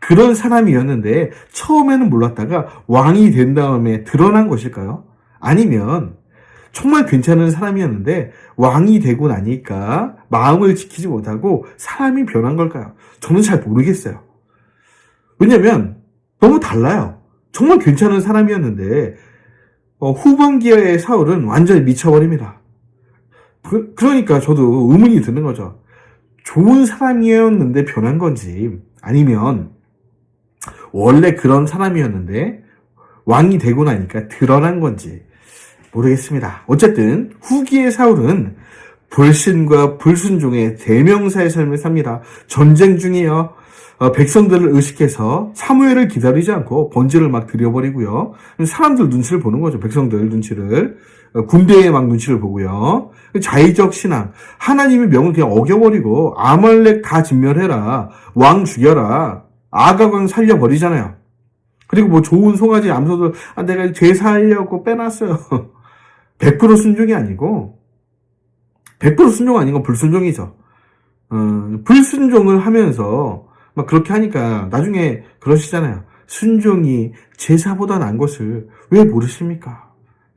그런 사람이었는데 처음에는 몰랐다가 왕이 된 다음에 드러난 것일까요? 아니면 정말 괜찮은 사람이었는데 왕이 되고 나니까 마음을 지키지 못하고 사람이 변한 걸까요? 저는 잘 모르겠어요. 왜냐면 너무 달라요. 정말 괜찮은 사람이었는데 후반기의 사울은 완전히 미쳐버립니다. 그러니까 저도 의문이 드는 거죠. 좋은 사람이었는데 변한 건지 아니면 원래 그런 사람이었는데 왕이 되고 나니까 드러난 건지 모르겠습니다. 어쨌든 후기의 사울은 불신과 불순종의 대명사의 삶을 삽니다. 전쟁 중이요. 백성들을 의식해서 사무엘을 기다리지 않고 번제를 드려버리고요. 사람들 눈치를 보는 거죠. 백성들 눈치를. 군대의 눈치를 보고요. 자의적 신앙. 하나님의 명을 그냥 어겨버리고 아말렉 다 진멸해라. 왕 죽여라. 아가광 살려버리잖아요. 그리고 좋은 송아지 암소들 내가 제사하려고 빼놨어요. 100% 순종이 아니고 100% 순종 아닌 건 불순종이죠. 불순종을 하면서 그렇게 하니까 나중에 그러시잖아요. 순종이 제사보다 난 것을 왜 모르십니까?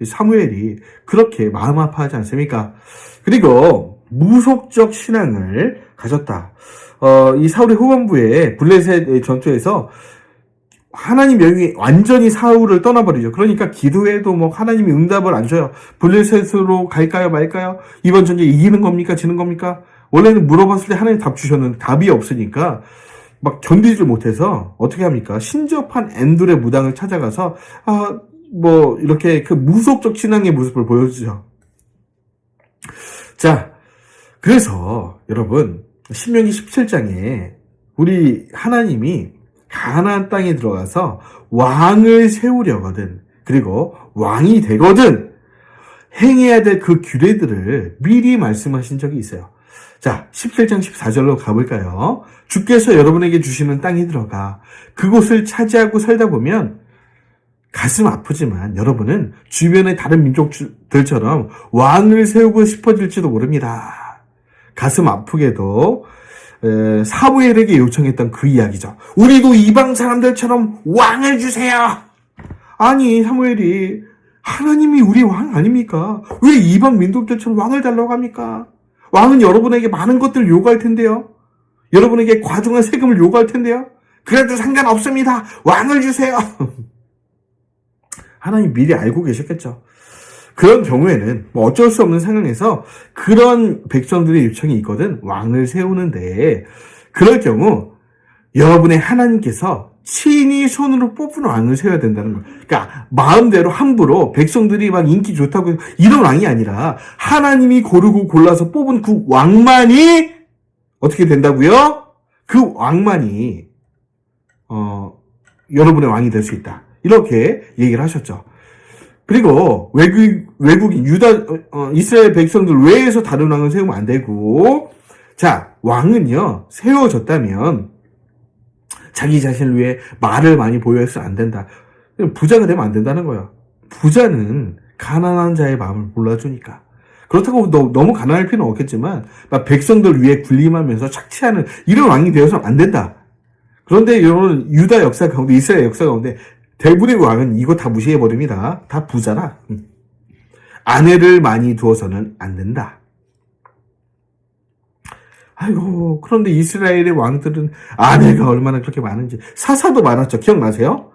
사무엘이 그렇게 마음 아파하지 않습니까? 그리고 무속적 신앙을 가졌다. 이 사울의 후반부에 블레셋 전투에서 하나님 명이 완전히 사울을 떠나버리죠. 그러니까 기도해도 뭐 하나님이 응답을 안 줘요. 블레셋으로 갈까요 말까요? 이번 전쟁 이기는 겁니까 지는 겁니까? 원래는 물어봤을 때 하나님 답 주셨는데 답이 없으니까 막 견디질 못해서 어떻게 합니까? 신접한 엔돌의 무당을 찾아가서 뭐 이렇게 그 무속적 신앙의 모습을 보여주죠. 자, 그래서 여러분 신명기 17장에 우리 하나님이 가나안 땅에 들어가서 왕을 세우려거든, 그리고 왕이 되거든 행해야 될 그 규례들을 미리 말씀하신 적이 있어요. 자, 17장 14절로 가볼까요? 주께서 여러분에게 주시는 땅에 들어가 그곳을 차지하고 살다 보면 가슴 아프지만 여러분은 주변의 다른 민족들처럼 왕을 세우고 싶어질지도 모릅니다. 가슴 아프게도 사무엘에게 요청했던 그 이야기죠. 우리도 이방 사람들처럼 왕을 주세요. 아니, 사무엘이 하나님이 우리 왕 아닙니까? 왜 이방 민족들처럼 왕을 달라고 합니까? 왕은 여러분에게 많은 것들을 요구할 텐데요. 여러분에게 과중한 세금을 요구할 텐데요. 그래도 상관없습니다. 왕을 주세요. 하나님 미리 알고 계셨겠죠. 그런 경우에는 뭐 어쩔 수 없는 상황에서 그런 백성들의 요청이 있거든. 왕을 세우는데 그럴 경우 여러분의 하나님께서 친히 손으로 뽑은 왕을 세워야 된다는 거예요. 그러니까 마음대로 함부로 백성들이 막 인기 좋다고 이런 왕이 아니라 하나님이 고르고 골라서 뽑은 그 왕만이 어떻게 된다고요? 그 왕만이 여러분의 왕이 될 수 있다. 이렇게 얘기를 하셨죠. 그리고 외국인 이스라엘 백성들 외에서 다른 왕을 세우면 안 되고, 자, 왕은요 세워졌다면 자기 자신을 위해 말을 많이 보여서 안 된다. 부자가 되면 안 된다는 거예요. 부자는 가난한 자의 마음을 몰라주니까. 그렇다고 너무 가난할 필요는 없겠지만 막 백성들 위해 군림하면서 착취하는 이런 왕이 되어서는 안 된다. 그런데 여러분, 유다 역사 가운데, 이스라엘 역사 가운데 대부분의 왕은 이거 다 무시해버립니다. 다 부자라. 아내를 많이 두어서는 안 된다. 아이고, 그런데 이스라엘의 왕들은 아내가 얼마나 그렇게 많은지. 사사도 많았죠. 기억나세요?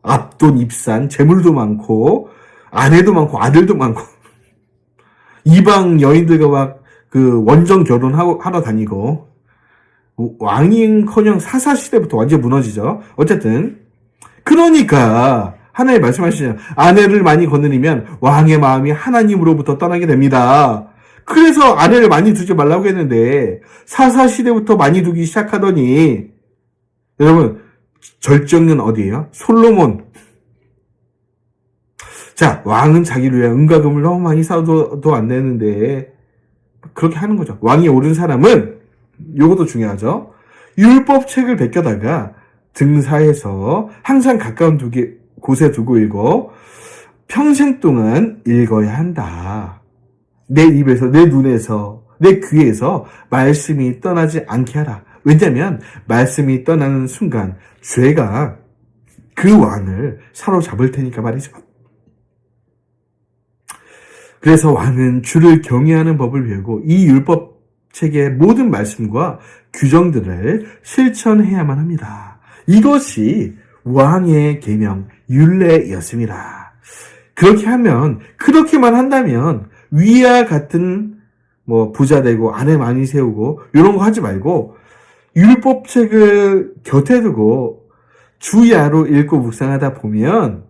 앞돈 입산, 재물도 많고, 아내도 많고, 아들도 많고, 이방 여인들과 막 그 원정 결혼하러 다니고, 왕인커녕 사사 시대부터 완전 무너지죠. 어쨌든 그러니까 하나님 말씀하시죠. 아내를 많이 거느리면 왕의 마음이 하나님으로부터 떠나게 됩니다. 그래서 아내를 많이 두지 말라고 했는데 사사 시대부터 많이 두기 시작하더니 여러분 절정은 어디예요? 솔로몬. 자, 왕은 자기를 위해 은가금을 너무 많이 쌓아도 안 되는데 그렇게 하는 거죠. 왕이 오른 사람은 요것도 중요하죠. 율법책을 베껴다가 등사해서 항상 가까운 곳에 두고 읽어 평생 동안 읽어야 한다. 내 입에서, 내 눈에서, 내 귀에서 말씀이 떠나지 않게 하라. 왜냐하면 말씀이 떠나는 순간 죄가 그 왕을 사로잡을 테니까 말이죠. 그래서 왕은 주를 경외하는 법을 배우고 이 율법책의 모든 말씀과 규정들을 실천해야만 합니다. 이것이 왕의 계명 율례였습니다. 그렇게만 한다면 위와 같은 뭐 부자 되고 아내 많이 세우고 이런 거 하지 말고 율법책을 곁에 두고 주야로 읽고 묵상하다 보면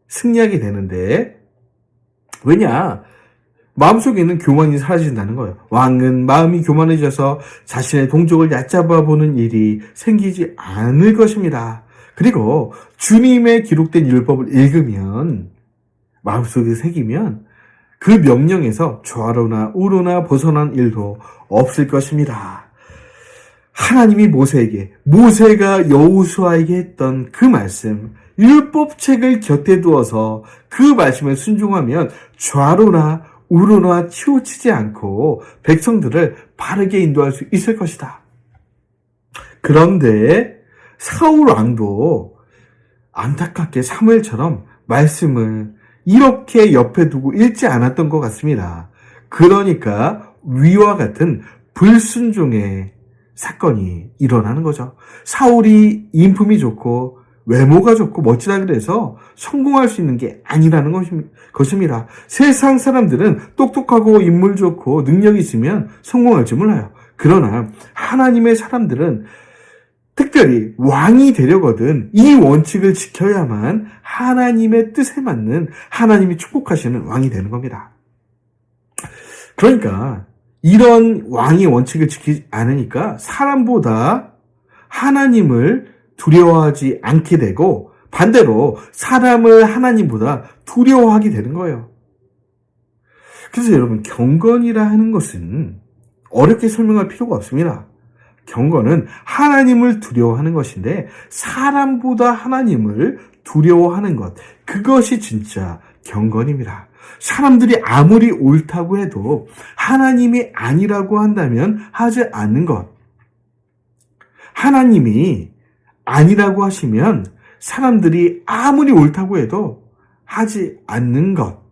승리하게 되는데, 왜냐? 마음속에 있는 교만이 사라진다는 거예요. 왕은 마음이 교만해져서 자신의 동족을 얕잡아 보는 일이 생기지 않을 것입니다. 그리고 주님의 기록된 율법을 읽으면, 마음속에 새기면 그 명령에서 좌로나 우로나 벗어난 일도 없을 것입니다. 하나님이 모세가 여호수아에게 했던 그 말씀, 율법책을 곁에 두어서 그 말씀에 순종하면 좌로나 우로나 치우치지 않고 백성들을 바르게 인도할 수 있을 것이다. 그런데 사울 왕도 안타깝게 사무엘처럼 말씀을 이렇게 옆에 두고 읽지 않았던 것 같습니다. 그러니까 위와 같은 불순종의 사건이 일어나는 거죠. 사울이 인품이 좋고 외모가 좋고 멋지다 그래서 성공할 수 있는 게 아니라는 것입니다. 세상 사람들은 똑똑하고 인물 좋고 능력이 있으면 성공할지 몰라요. 그러나 하나님의 사람들은 특별히 왕이 되려거든 이 원칙을 지켜야만 하나님의 뜻에 맞는 하나님이 축복하시는 왕이 되는 겁니다. 그러니까 이런 왕의 원칙을 지키지 않으니까 사람보다 하나님을 두려워하지 않게 되고 반대로 사람을 하나님보다 두려워하게 되는 거예요. 그래서 여러분 경건이라 하는 것은 어렵게 설명할 필요가 없습니다. 경건은 하나님을 두려워하는 것인데 사람보다 하나님을 두려워하는 것, 그것이 진짜 경건입니다. 사람들이 아무리 옳다고 해도 하나님이 아니라고 한다면 하지 않는 것, 하나님이 아니라고 하시면 사람들이 아무리 옳다고 해도 하지 않는 것,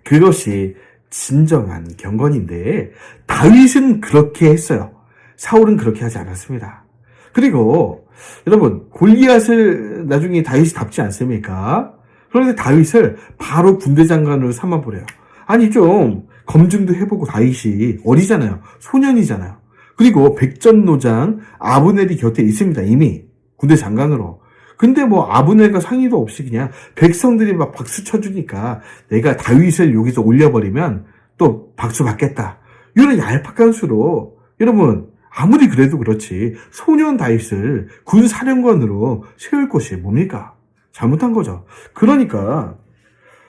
그것이 진정한 경건인데 다윗은 그렇게 했어요. 사울은 그렇게 하지 않았습니다. 그리고 여러분 골리앗을 나중에 다윗이 답지 않습니까? 그런데 다윗을 바로 군대 장관으로 삼아보래요. 아니 좀 검증도 해보고 다윗이 어리잖아요. 소년이잖아요. 그리고 백전노장 아브넬이 곁에 있습니다. 이미 군대 장관으로. 근데 뭐 아브넬과 상의도 없이 그냥 백성들이 막 박수 쳐주니까 내가 다윗을 여기서 올려버리면 또 박수 받겠다. 이런 얄팍한 수로 여러분 아무리 그래도 그렇지 소년 다윗을 군 사령관으로 세울 것이 뭡니까? 잘못한 거죠. 그러니까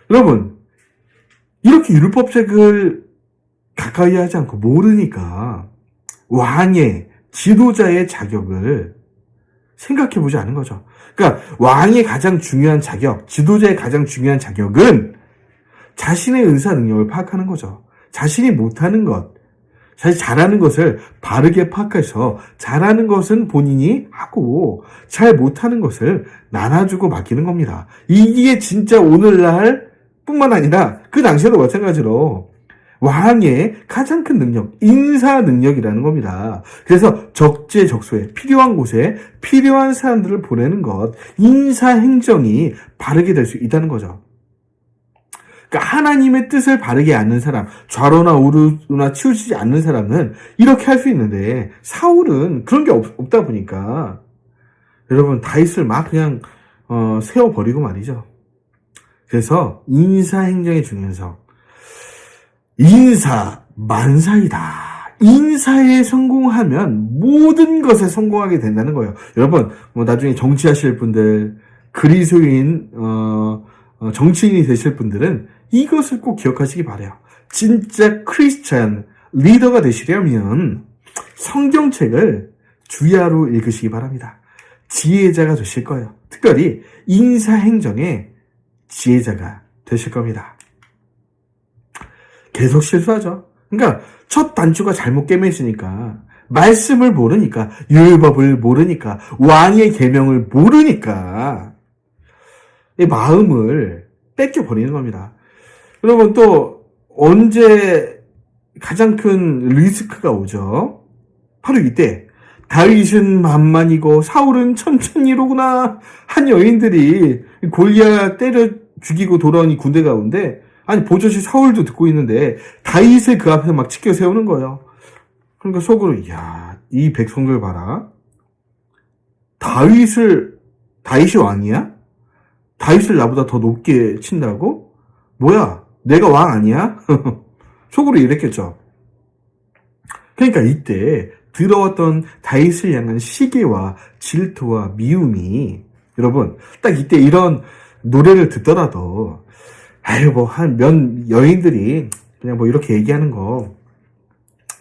여러분 이렇게 율법책을 가까이 하지 않고 모르니까 왕의 지도자의 자격을 생각해보지 않은 거죠. 그러니까 왕의 가장 중요한 자격, 지도자의 가장 중요한 자격은 자신의 은사 능력을 파악하는 거죠. 자신이 못하는 것, 자신이 잘하는 것을 바르게 파악해서 잘하는 것은 본인이 하고 잘 못하는 것을 나눠주고 맡기는 겁니다. 이게 진짜 오늘날 뿐만 아니라 그 당시에도 마찬가지로 왕의 가장 큰 능력, 인사 능력이라는 겁니다. 그래서 적재적소에 필요한 곳에 필요한 사람들을 보내는 것, 인사 행정이 바르게 될 수 있다는 거죠. 그러니까 하나님의 뜻을 바르게 아는 사람, 좌로나 우로나 치우치지 않는 사람은 이렇게 할 수 있는데 사울은 그런 게 없다 보니까 여러분 다윗을 막 그냥 세워버리고 말이죠. 그래서 인사 행정의 중요성, 인사 만사이다. 인사에 성공하면 모든 것에 성공하게 된다는 거예요. 여러분 뭐 나중에 정치하실 분들, 그리스도인 정치인이 되실 분들은 이것을 꼭 기억하시기 바라요. 진짜 크리스찬 리더가 되시려면 성경책을 주야로 읽으시기 바랍니다. 지혜자가 되실 거예요. 특별히 인사행정의 지혜자가 되실 겁니다. 계속 실수하죠. 그러니까 첫 단추가 잘못 깨매 있으니까, 말씀을 모르니까, 율법을 모르니까, 왕의 계명을 모르니까 이 마음을 뺏겨버리는 겁니다. 여러분 또 언제 가장 큰 리스크가 오죠? 바로 이때 다윗은 만만이고 사울은 천천히로구나 한 여인들이 골리앗 때려 죽이고 돌아온 이 군대 가운데, 아니 보조시 사울도 듣고 있는데 다윗을 그 앞에 막 치켜 세우는 거예요. 그러니까 속으로 야, 이 백성들 봐라. 다윗이 왕이야? 다윗을 나보다 더 높게 친다고? 뭐야? 내가 왕 아니야? 속으로 이랬겠죠. 그러니까 이때 들어왔던 다윗을 향한 시기와 질투와 미움이, 여러분 딱 이때 이런 노래를 듣더라도 아유 뭐 한 몇 여인들이 그냥 뭐 이렇게 얘기하는 거,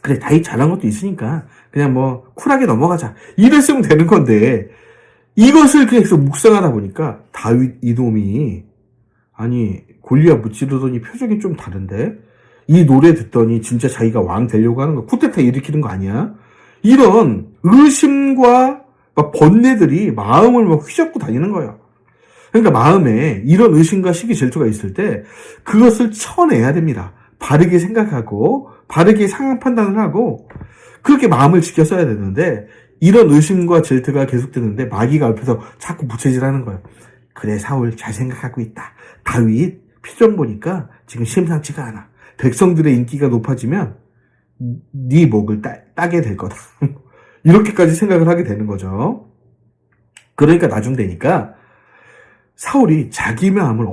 그래 다윗 잘한 것도 있으니까 그냥 뭐 쿨하게 넘어가자 이랬으면 되는 건데, 이것을 계속 묵상하다 보니까 다윗 이놈이, 아니 골리앗 무찌르더니 표정이 좀 다른데, 이 노래 듣더니 진짜 자기가 왕 되려고 하는 거, 쿠데타 일으키는 거 아니야? 이런 의심과 막 번뇌들이 마음을 막 휘젓고 다니는 거예요. 그러니까 마음에 이런 의심과 시기 질투가 있을 때 그것을 쳐내야 됩니다. 바르게 생각하고 바르게 상황 판단을 하고 그렇게 마음을 지켜 써야 되는데, 이런 의심과 질투가 계속되는데 마귀가 옆에서 자꾸 부채질하는 거예요. 그래, 사울 잘 생각하고 있다. 다윗 표정 보니까 지금 심상치가 않아. 백성들의 인기가 높아지면 네 목을 따게 될 거다. 이렇게까지 생각을 하게 되는 거죠. 그러니까 나중 되니까 사울이 자기 마음을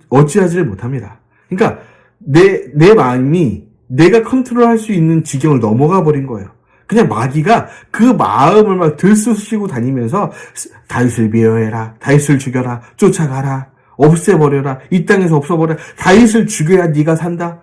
어찌하지를 못합니다. 그러니까 내 마음이 내가 컨트롤할 수 있는 지경을 넘어가 버린 거예요. 그냥 마귀가 그 마음을 막 들쑤시고 다니면서 다윗을 미워해라, 다윗을 죽여라, 쫓아가라, 없애버려라, 이 땅에서 없어버려, 다윗을 죽여야 네가 산다.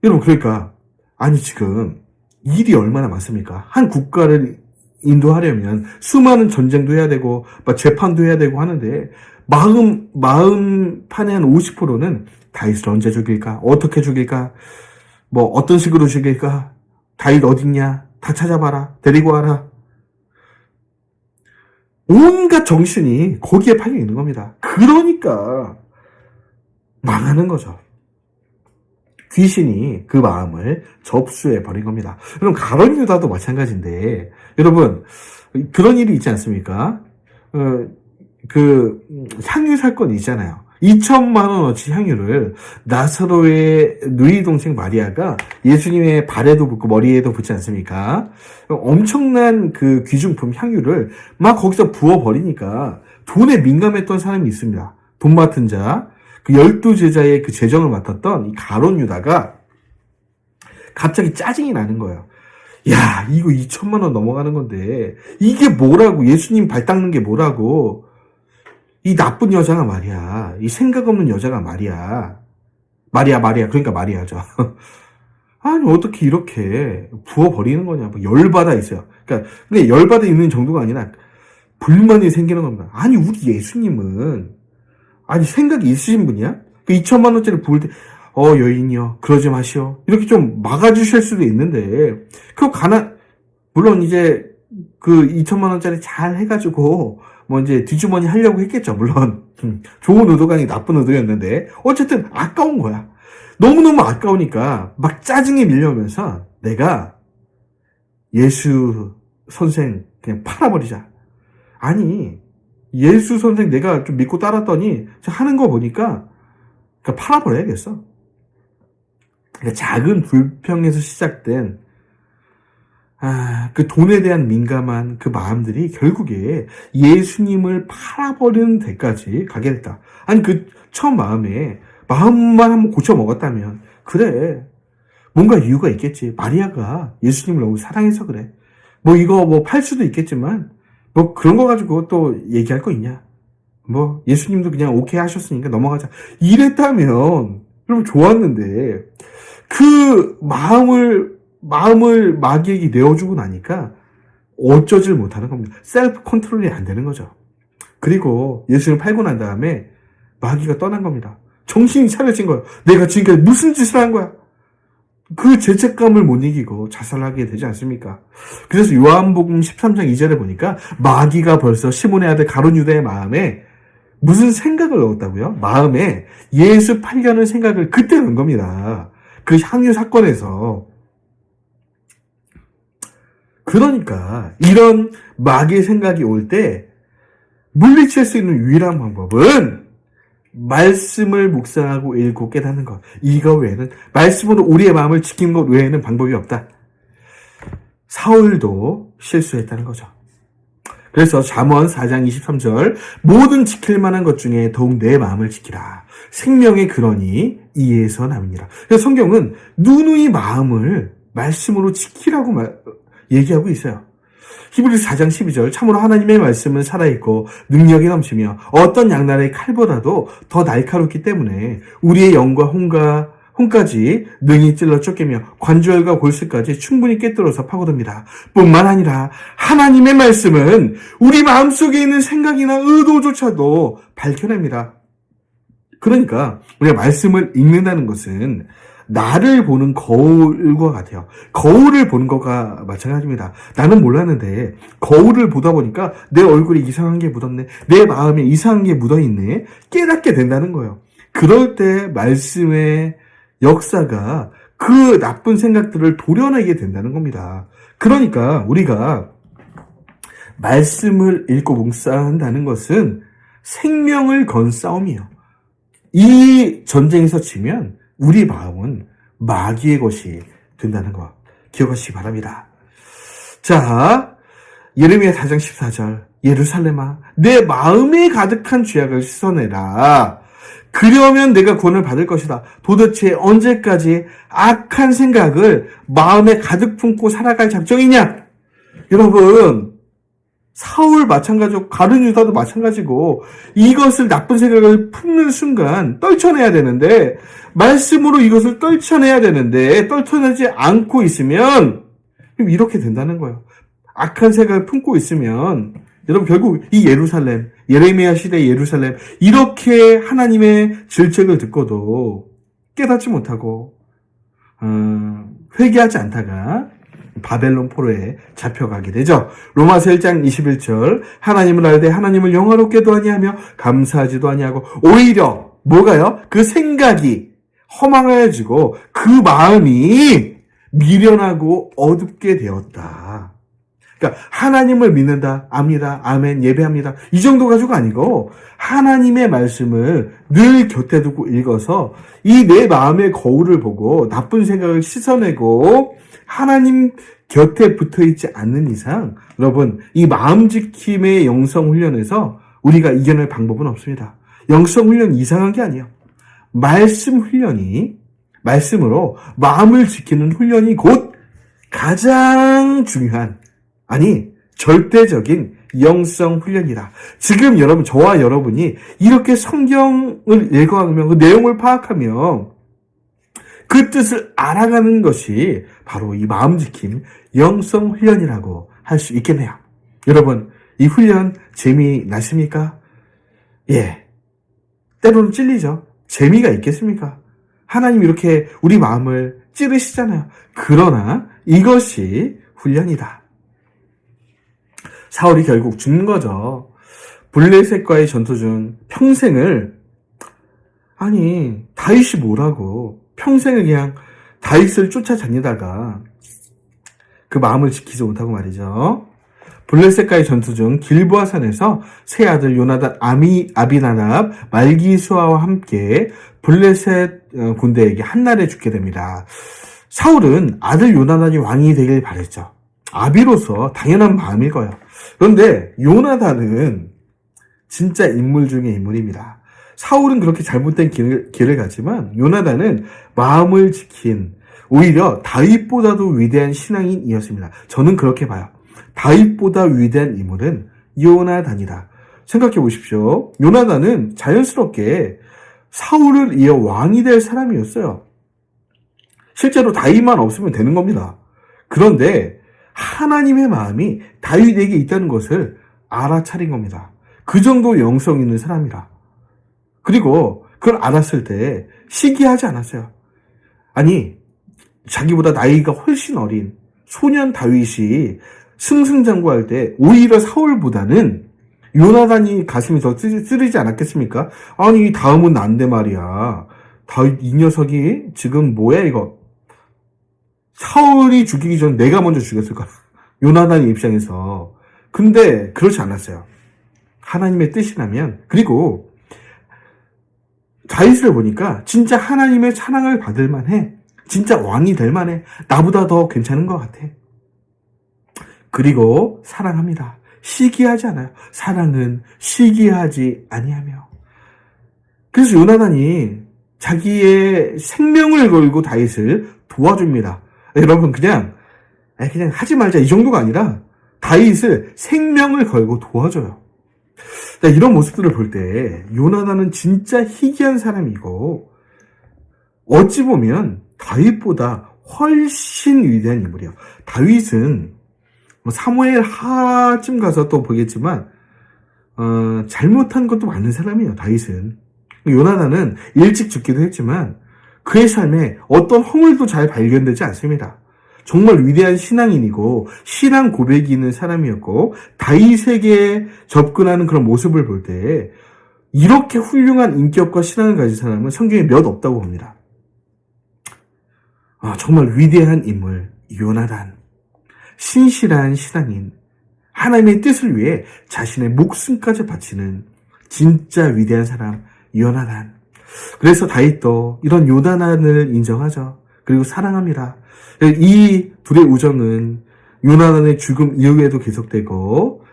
여러분, 그러니까 아니 지금 일이 얼마나 많습니까? 한 국가를 인도하려면 수많은 전쟁도 해야 되고 막 재판도 해야 되고 하는데 마음판의 한 50%는 다윗을 언제 죽일까? 어떻게 죽일까? 뭐 어떤 식으로 죽일까? 다윗 어딨냐? 다 찾아봐라. 데리고 와라. 온갖 정신이 거기에 팔려 있는 겁니다. 그러니까 망하는 거죠. 귀신이 그 마음을 접수해 버린 겁니다. 그럼 가룟 유다도 마찬가지인데, 여러분 그런 일이 있지 않습니까? 그 향유 사건이 있잖아요. 2천만 원어치 향유를 나사로의 누이 동생 마리아가 예수님의 발에도 붓고 머리에도 붓지 않습니까? 엄청난 그 귀중품 향유를 막 거기서 부어버리니까 돈에 민감했던 사람이 있습니다. 돈 맡은 자, 그 12제자의 그 재정을 맡았던 이 가룟 유다가 갑자기 짜증이 나는 거예요. 야, 이거 2천만 원 넘어가는 건데 이게 뭐라고, 예수님 발 닦는 게 뭐라고, 이 나쁜 여자가 말이야, 이 생각 없는 여자가 말이야, 마리아 그러니까 마리아죠. 아니 어떻게 이렇게 부어버리는 거냐, 뭐 열받아 있어요. 그러니까 근데 열받아 있는 정도가 아니라 불만이 생기는 겁니다. 아니 우리 예수님은 아니 생각이 있으신 분이야? 그 2천만 원짜리 부을 때 여인이요 그러지 마시오 이렇게 좀 막아주실 수도 있는데, 물론 이제 그 2천만 원짜리 잘 해가지고 뭐 이제 뒷주머니 하려고 했겠죠. 물론 좋은 의도가 아니라 나쁜 의도였는데 어쨌든 아까운 거야. 너무너무 아까우니까 막 짜증이 밀려오면서 내가 예수 선생 그냥 팔아버리자. 아니 예수 선생 내가 좀 믿고 따랐더니 하는 거 보니까 그냥 팔아버려야겠어. 그러니까 작은 불평에서 시작된 그 돈에 대한 민감한 그 마음들이 결국에 예수님을 팔아버리는 데까지 가게 됐다. 아니 그 처음 마음만 한번 고쳐 먹었다면 그래, 뭔가 이유가 있겠지. 마리아가 예수님을 너무 사랑해서 그래. 뭐 이거 뭐 팔 수도 있겠지만 뭐 그런 거 가지고 또 얘기할 거 있냐. 뭐 예수님도 그냥 오케이 하셨으니까 넘어가자. 이랬다면 그럼 좋았는데 그 마음을 마귀에게 내어주고 나니까 어쩌질 못하는 겁니다. 셀프 컨트롤이 안 되는 거죠. 그리고 예수님을 팔고 난 다음에 마귀가 떠난 겁니다. 정신이 차려진 거예요. 내가 지금까지 무슨 짓을 한 거야? 그 죄책감을 못 이기고 자살하게 되지 않습니까? 그래서 요한복음 13장 2절에 보니까 마귀가 벌써 시몬의 아들 가룟 유다의 마음에 무슨 생각을 넣었다고요? 마음에 예수 팔려는 생각을 그때 넣은 겁니다. 그 향유 사건에서. 그러니까 이런 마귀의 생각이 올 때 물리칠 수 있는 유일한 방법은 말씀을 묵상하고 읽고 깨닫는 것. 이거 외에는, 말씀으로 우리의 마음을 지키는 것 외에는 방법이 없다. 사울도 실수했다는 거죠. 그래서 잠언 4장 23절 모든 지킬 만한 것 중에 더욱 내 마음을 지키라. 생명의 근원이 이에서 남이니라. 그래서 성경은 누누이 마음을 말씀으로 지키라고 얘기하고 있어요. 히브리서 4장 12절 참으로 하나님의 말씀은 살아있고 능력이 넘치며 어떤 양날의 칼보다도 더 날카롭기 때문에 우리의 영과 혼까지 능히 찔러 쫓기며 관절과 골수까지 충분히 꿰뚫어서 파고듭니다. 뿐만 아니라 하나님의 말씀은 우리 마음속에 있는 생각이나 의도조차도 밝혀냅니다. 그러니까 우리가 말씀을 읽는다는 것은 나를 보는 거울과 같아요. 거울을 보는 것과 마찬가지입니다. 나는 몰랐는데 거울을 보다 보니까 내 얼굴에 이상한 게 묻었네. 내 마음에 이상한 게 묻어있네. 깨닫게 된다는 거예요. 그럴 때 말씀의 역사가 그 나쁜 생각들을 도려내게 된다는 겁니다. 그러니까 우리가 말씀을 읽고 묵상한다는 것은 생명을 건 싸움이에요. 이 전쟁에서 지면 우리 마음은 마귀의 것이 된다는 것 기억하시기 바랍니다. 자, 예레미야 4장 14절 예루살렘아 내 마음에 가득한 죄악을 씻어내라. 그러면 내가 구원을 받을 것이다. 도대체 언제까지 악한 생각을 마음에 가득 품고 살아갈 작정이냐? 여러분, 사울 마찬가지고 가룟 유다도 마찬가지고 이것을 나쁜 생각을 품는 순간 떨쳐내야 되는데 말씀으로 이것을 떨쳐내야 되는데 떨쳐내지 않고 있으면 이렇게 된다는 거예요. 악한 생각을 품고 있으면 여러분 결국 이 예루살렘 예레미야 시대의 예루살렘 이렇게 하나님의 질책을 듣고도 깨닫지 못하고 회개하지 않다가 바벨론 포로에 잡혀가게 되죠. 로마서 1장 21절 하나님을 알되 하나님을 영화롭게도 아니하며 감사하지도 아니하고 오히려 뭐가요? 그 생각이 허망해지고 그 마음이 미련하고 어둡게 되었다. 그러니까 하나님을 믿는다, 압니다, 아멘, 예배합니다. 이 정도 가지고 아니고 하나님의 말씀을 늘 곁에 두고 읽어서 이 내 마음의 거울을 보고 나쁜 생각을 씻어내고 하나님 곁에 붙어있지 않는 이상 여러분 이 마음 지킴의 영성 훈련에서 우리가 이겨낼 방법은 없습니다. 영성 훈련 이상한 게 아니에요. 말씀 훈련이 말씀으로 마음을 지키는 훈련이 곧 가장 중요한 아니 절대적인 영성 훈련이다. 지금 여러분 저와 여러분이 이렇게 성경을 읽어가며 그 내용을 파악하며 그 뜻을 알아가는 것이 바로 이 마음 지킴 영성 훈련이라고 할 수 있겠네요. 여러분 이 훈련 재미나십니까? 예, 때로는 찔리죠. 재미가 있겠습니까? 하나님 이렇게 우리 마음을 찌르시잖아요. 그러나 이것이 훈련이다. 사울이 결국 죽는 거죠. 블레셋과의 전투 중 평생을 아니 다윗이 뭐라고 평생을 그냥 다윗을 쫓아다니다가 그 마음을 지키지 못하고 말이죠. 블레셋과의 전투 중 길보아 산에서 세 아들 요나단, 아비나답, 말기수아와 함께 블레셋 군대에게 한날에 죽게 됩니다. 사울은 아들 요나단이 왕이 되길 바랬죠. 아비로서 당연한 마음일 거예요. 그런데 요나단은 진짜 인물 중의 인물입니다. 사울은 그렇게 잘못된 길을 갔지만 요나단은 마음을 지킨 오히려 다윗보다도 위대한 신앙인이었습니다. 저는 그렇게 봐요. 다윗보다 위대한 인물은 요나단이다. 생각해 보십시오. 요나단은 자연스럽게 사울을 이어 왕이 될 사람이었어요. 실제로 다윗만 없으면 되는 겁니다. 그런데 하나님의 마음이 다윗에게 있다는 것을 알아차린 겁니다. 그 정도 영성 있는 사람이라. 그리고 그걸 알았을 때 시기하지 않았어요. 아니 자기보다 나이가 훨씬 어린 소년 다윗이 승승장구할 때 오히려 사울보다는 요나단이 가슴이 더 쓰리지 않았겠습니까? 아니 다음은 난데 말이야. 다윗 이 녀석이 지금 뭐야 이거. 사울이 죽이기 전 내가 먼저 죽였을까? 요나단의 입장에서. 근데 그렇지 않았어요. 하나님의 뜻이라면 그리고 다윗을 보니까 진짜 하나님의 찬양을 받을 만해. 진짜 왕이 될 만해. 나보다 더 괜찮은 것 같아. 그리고 사랑합니다. 시기하지 않아요. 사랑은 시기하지 아니하며. 그래서 요나단이 자기의 생명을 걸고 다윗을 도와줍니다. 여러분 그냥 하지 말자 이 정도가 아니라 다윗을 생명을 걸고 도와줘요. 이런 모습들을 볼 때 요나단은 진짜 희귀한 사람이고 어찌 보면 다윗보다 훨씬 위대한 인물이에요. 다윗은 사무엘 하쯤 가서 또 보겠지만 잘못한 것도 많은 사람이에요. 다윗은. 요나단은 일찍 죽기도 했지만 그의 삶에 어떤 허물도 잘 발견되지 않습니다. 정말 위대한 신앙인이고 신앙 고백이 있는 사람이었고 다윗에게 접근하는 그런 모습을 볼 때 이렇게 훌륭한 인격과 신앙을 가진 사람은 성경에 몇 없다고 봅니다. 정말 위대한 인물 요나단, 신실한 신앙인, 하나님의 뜻을 위해 자신의 목숨까지 바치는 진짜 위대한 사람 요나단. 그래서 다윗도 이런 요나단을 인정하죠. 그리고 사랑합니다. 이 둘의 우정은 요나단의 죽음 이후에도 계속되고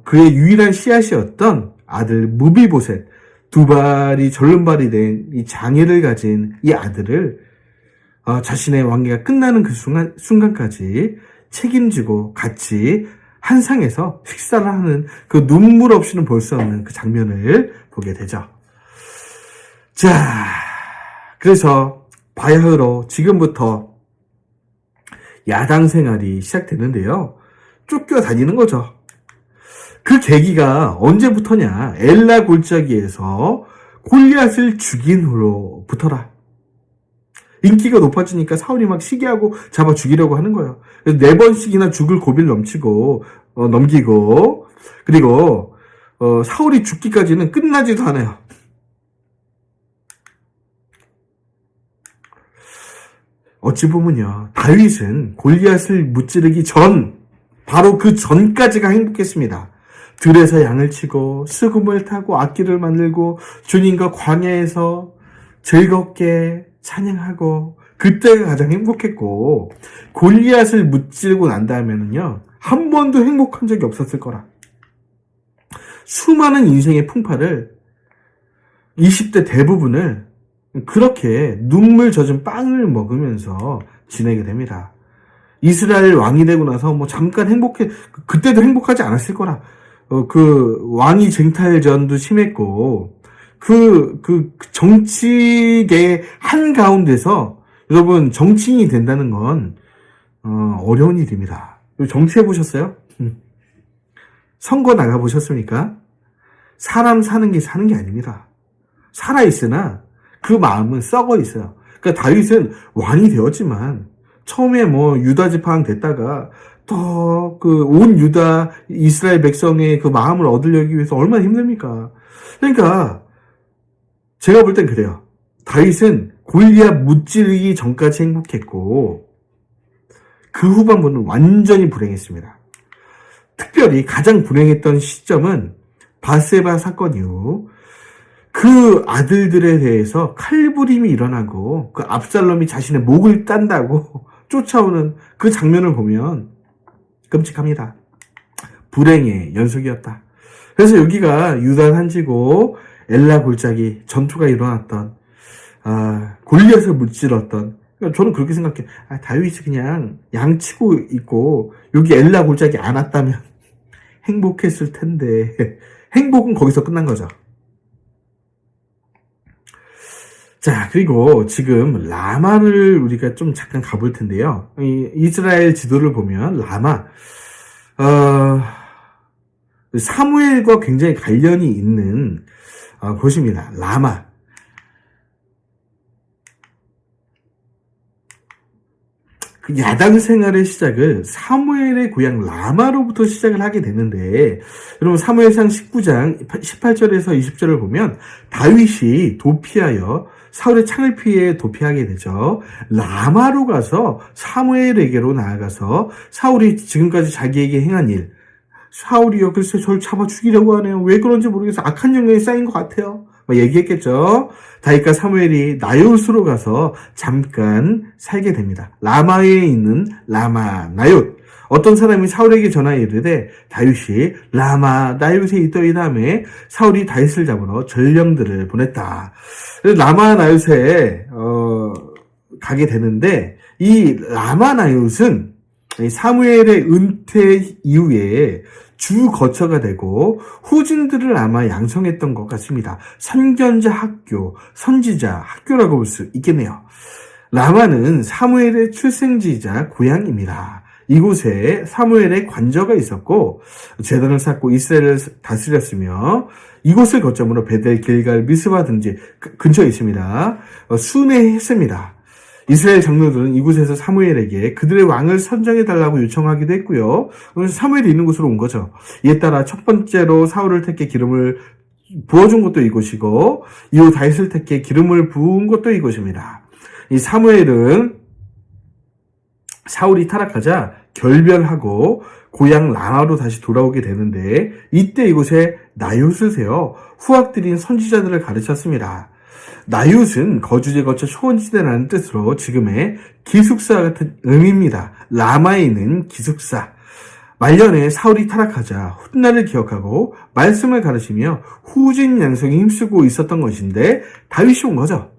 그의 유일한 씨앗이었던 아들 무비보셋, 두 발이 절름발이 된 이 장애를 가진 이 아들을 자신의 왕위가 끝나는 그 순간까지 책임지고 같이 한 상에서 식사를 하는 그 눈물 없이는 볼 수 없는 그 장면을 보게 되죠. 자, 그래서 바야흐로 지금부터 야당 생활이 시작되는데요. 쫓겨다니는 거죠. 그 계기가 언제부터냐? 엘라 골짜기에서 골리앗을 죽인 후로부터라. 인기가 높아지니까 사울이 막 시기하고 잡아 죽이려고 하는 거예요. 그래서 4번씩이나 죽을 고비를 넘기고 그리고 사울이 죽기까지는 끝나지도 않아요. 어찌 보면요, 다윗은 골리앗을 무찌르기 전, 바로 그 전까지가 행복했습니다. 들에서 양을 치고 수금을 타고 악기를 만들고 주님과 광야에서 즐겁게 찬양하고 그때가 가장 행복했고, 골리앗을 무찌르고 난 다음에는요 한 번도 행복한 적이 없었을 거라. 수많은 인생의 풍파를 20대 대부분을 그렇게 눈물 젖은 빵을 먹으면서 지내게 됩니다. 이스라엘 왕이 되고 나서 뭐 잠깐 그때도 행복하지 않았을 거라. 그 왕위 쟁탈전도 심했고, 그 정치계 한가운데서 여러분 정치인이 된다는 건 어려운 일입니다. 정치해 보셨어요? 선거 나가 보셨습니까? 사람 사는 게 아닙니다. 살아있으나 그 마음은 썩어 있어요. 그러니까 다윗은 왕이 되었지만 처음에 뭐 유다 지파왕 됐다가 또 그 온 유다 이스라엘 백성의 그 마음을 얻으려기 위해서 얼마나 힘듭니까? 그러니까 제가 볼 땐 그래요. 다윗은 골리앗 무찌르기 전까지 행복했고 그 후반부는 완전히 불행했습니다. 특별히 가장 불행했던 시점은 바세바 사건 이후 그 아들들에 대해서 칼부림이 일어나고 그 압살롬이 자신의 목을 딴다고 쫓아오는 그 장면을 보면 끔찍합니다. 불행의 연속이었다. 그래서 여기가 유다 산지고 엘라 골짜기 전투가 일어났던 골리앗을 무찔렀던, 그러니까 저는 그렇게 생각해요. 다윗이 그냥 양치고 있고 여기 엘라 골짜기 안 왔다면 행복했을 텐데 행복은 거기서 끝난 거죠. 자, 그리고 지금 라마를 우리가 좀 잠깐 가볼 텐데요. 이스라엘 지도를 보면 라마, 사무엘과 굉장히 관련이 있는 곳입니다. 라마. 그 야당 생활의 시작을 사무엘의 고향 라마로부터 시작을 하게 되는데, 여러분 사무엘상 19장 18절에서 20절을 보면 다윗이 도피하여 사울의 창을 피해 도피하게 되죠. 라마로 가서 사무엘에게로 나아가서 사울이 지금까지 자기에게 행한 일, 사울이요 글쎄 저를 잡아 죽이려고 하네요. 왜 그런지 모르겠어요. 악한 영향이 쌓인 것 같아요. 얘기했겠죠. 다윗과 사무엘이 나요스로 가서 잠깐 살게 됩니다. 라마에 있는 라마 나요스. 어떤 사람이 사울에게 전하여 이르되 다윗이 라마 나요스에 있더이다 하매 사울이 다윗을 잡으러 전령들을 보냈다. 그래서 라마 나요스에 가게 되는데, 이 라마 나요스는 사무엘의 은퇴 이후에 주 거처가 되고 후진들을 아마 양성했던 것 같습니다. 선견자 학교, 선지자 학교라고 볼 수 있겠네요. 라마는 사무엘의 출생지이자 고향입니다. 이곳에 사무엘의 관저가 있었고 제단을 쌓고 이스라엘을 다스렸으며 이곳을 거점으로 베델, 길갈, 미스바 등지 근처에 있습니다. 순회했습니다. 이스라엘 장로들은 이곳에서 사무엘에게 그들의 왕을 선정해달라고 요청하기도 했고요. 그래서 사무엘이 있는 곳으로 온 거죠. 이에 따라 첫 번째로 사울을 택해 기름을 부어준 것도 이곳이고 이후 다윗을 택해 기름을 부은 것도 이곳입니다. 이 사무엘은 사울이 타락하자 결별하고 고향 라마로 다시 돌아오게 되는데 이때 이곳에 나얏을 세워 후학들인 선지자들을 가르쳤습니다. 나얏은 거주지에 거쳐 초원지대라는 뜻으로 지금의 기숙사 같은 의미입니다. 라마에 있는 기숙사. 말년에 사울이 타락하자 훗날을 기억하고 말씀을 가르치며 후진 양성에 힘쓰고 있었던 것인데 다윗이 온 거죠.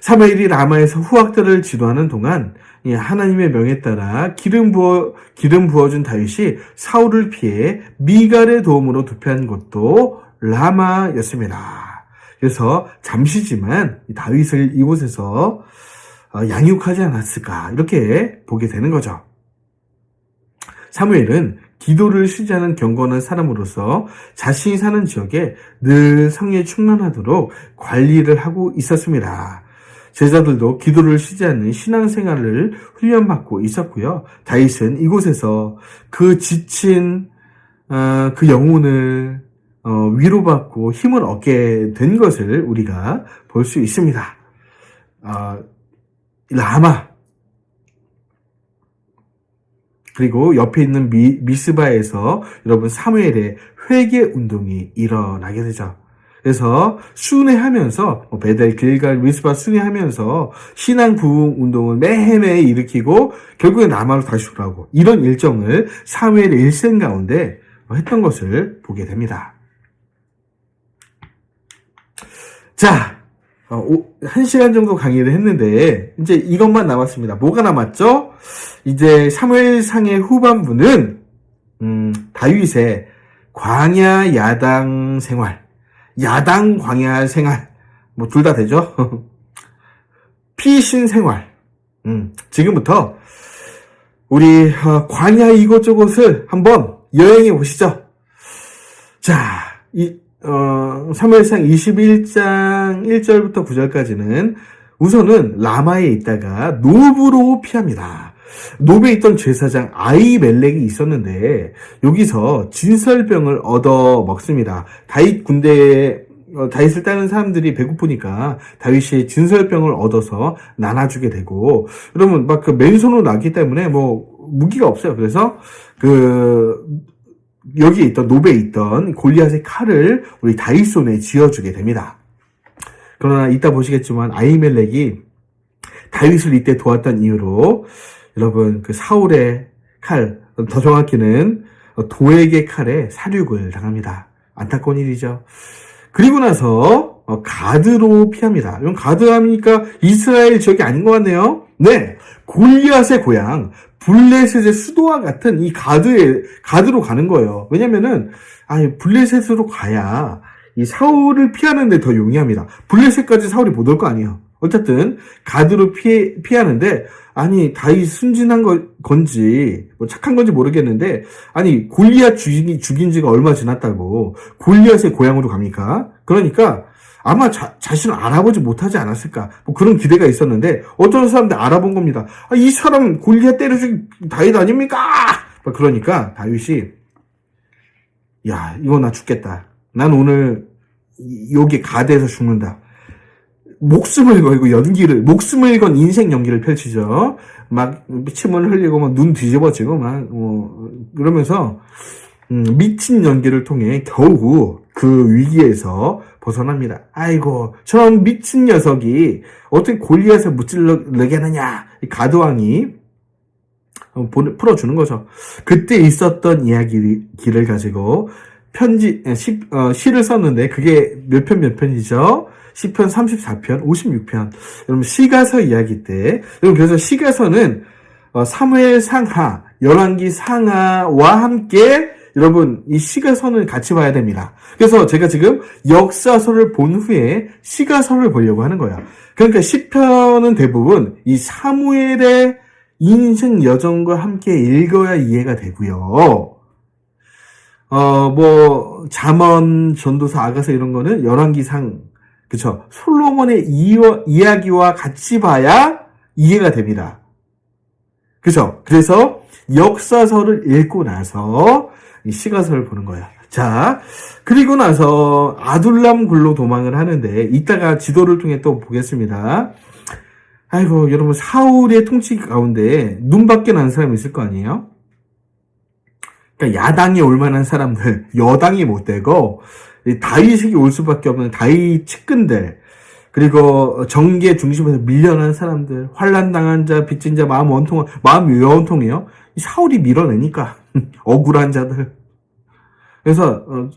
사무엘이 라마에서 후학들을 지도하는 동안 하나님의 명에 따라 기름 부어준 다윗이 사울을 피해 미갈의 도움으로 도피한 곳도 라마였습니다. 그래서 잠시지만 다윗을 이곳에서 양육하지 않았을까 이렇게 보게 되는 거죠. 사무엘은 기도를 쉬지 않은 경건한 사람으로서 자신이 사는 지역에 늘 성에 충만하도록 관리를 하고 있었습니다. 제자들도 기도를 쉬지 않는 신앙생활을 훈련받고 있었고요. 다윗은 이곳에서 그 지친 그 영혼을 위로받고 힘을 얻게 된 것을 우리가 볼 수 있습니다. 라마 그리고 옆에 있는 미스바에서 여러분 사무엘의 회개 운동이 일어나게 되죠. 그래서 순회하면서 베델, 길갈, 미스바 순회하면서 신앙 부흥 운동을 매해 일으키고 결국에 라마로 다시 돌아오고 이런 일정을 사무엘의 일생 가운데 했던 것을 보게 됩니다. 자, 1시간 정도 강의를 했는데 이제 이것만 남았습니다. 뭐가 남았죠? 이제 사무엘상의 후반부는 다윗의 광야 야당 생활, 야당 광야 생활, 뭐 둘 다 되죠? 피신 생활. 지금부터 우리 광야 이곳저곳을 한번 여행해 보시죠. 자, 사무엘상 21장 1절부터 9절까지는 우선은 라마에 있다가 노브로 피합니다. 노브에 있던 제사장 아히멜렉이 있었는데 여기서 진설병을 얻어 먹습니다. 다윗을 따르는 사람들이 배고프니까 다윗이 진설병을 얻어서 나눠주게 되고, 그러면 막 그 맨손으로 나기 때문에 뭐 무기가 없어요. 그래서 여기에 있던 노베에 있던 골리앗의 칼을 우리 다윗 손에 쥐어주게 됩니다. 그러나 이따 보시겠지만 아히멜렉이 다윗을 이때 도왔던 이유로 여러분 그 사울의 칼, 더 정확히는 도액의 칼에 사륙을 당합니다. 안타까운 일이죠. 그리고 나서 가드로 피합니다. 이건 가드 하니까 이스라엘 지역이 아닌 것 같네요. 네, 골리앗의 고향 블레셋의 수도와 같은 이 가드로 가는 거예요. 왜냐면은 블레셋으로 가야 이 사울을 피하는데 더 용이합니다. 블레셋까지 사울이 못 올 거 아니에요. 어쨌든 가드로 피하는데 다윗 순진한 건지 뭐 착한 건지 모르겠는데 골리앗 죽인 지가 얼마 지났다고 골리앗의 고향으로 갑니까? 그러니까 아마 자신을 알아보지 못하지 않았을까 뭐 그런 기대가 있었는데 어떤 사람들 알아본 겁니다. 이 사람 골리앗 때려 죽인 다윗 아닙니까? 그러니까 다윗이 이거 나 죽겠다. 난 오늘 여기 가드에서 죽는다. 목숨을 건 인생 연기를 펼치죠. 막 침을 흘리고 막 눈 뒤집어지고 그러면서 미친 연기를 통해 겨우 그 위기에서 벗어납니다. 아이고, 저런 미친 녀석이 어떻게 골리앗을 무찔러내겠느냐. 이 가드왕이 풀어주는 거죠. 그때 있었던 이야기를 가지고 시를 썼는데 그게 몇 편이죠? 시편 34편, 56편. 여러분, 시가서 이야기 때, 여러분, 그래서 시가서는 사무엘 상하, 열왕기 상하와 함께 여러분, 이 시가서는 같이 봐야 됩니다. 그래서 제가 지금 역사서를 본 후에 시가서를 보려고 하는 거예요. 그러니까 시편은 대부분 이 사무엘의 인생 여정과 함께 읽어야 이해가 되고요. 잠언, 전도서, 아가서 이런 거는 열왕기상, 그쵸? 솔로몬의 이야기와 같이 봐야 이해가 됩니다. 그쵸? 그래서 역사서를 읽고 나서 시가서를 보는 거야. 자, 그리고 나서 아둘람 굴로 도망을 하는데 이따가 지도를 통해 또 보겠습니다. 아이고, 여러분, 사울의 통치 가운데 눈밖에 난 사람이 있을 거 아니에요? 그러니까 야당에 올 만한 사람들, 여당이 못 되고, 다윗에게 올 수밖에 없는 다윗 측근들, 그리고 정계 중심에서 밀려난 사람들, 환난당한 자, 빚진 자, 마음이 왜 원통해요? 사울이 밀어내니까. 억울한 자들. 그래서,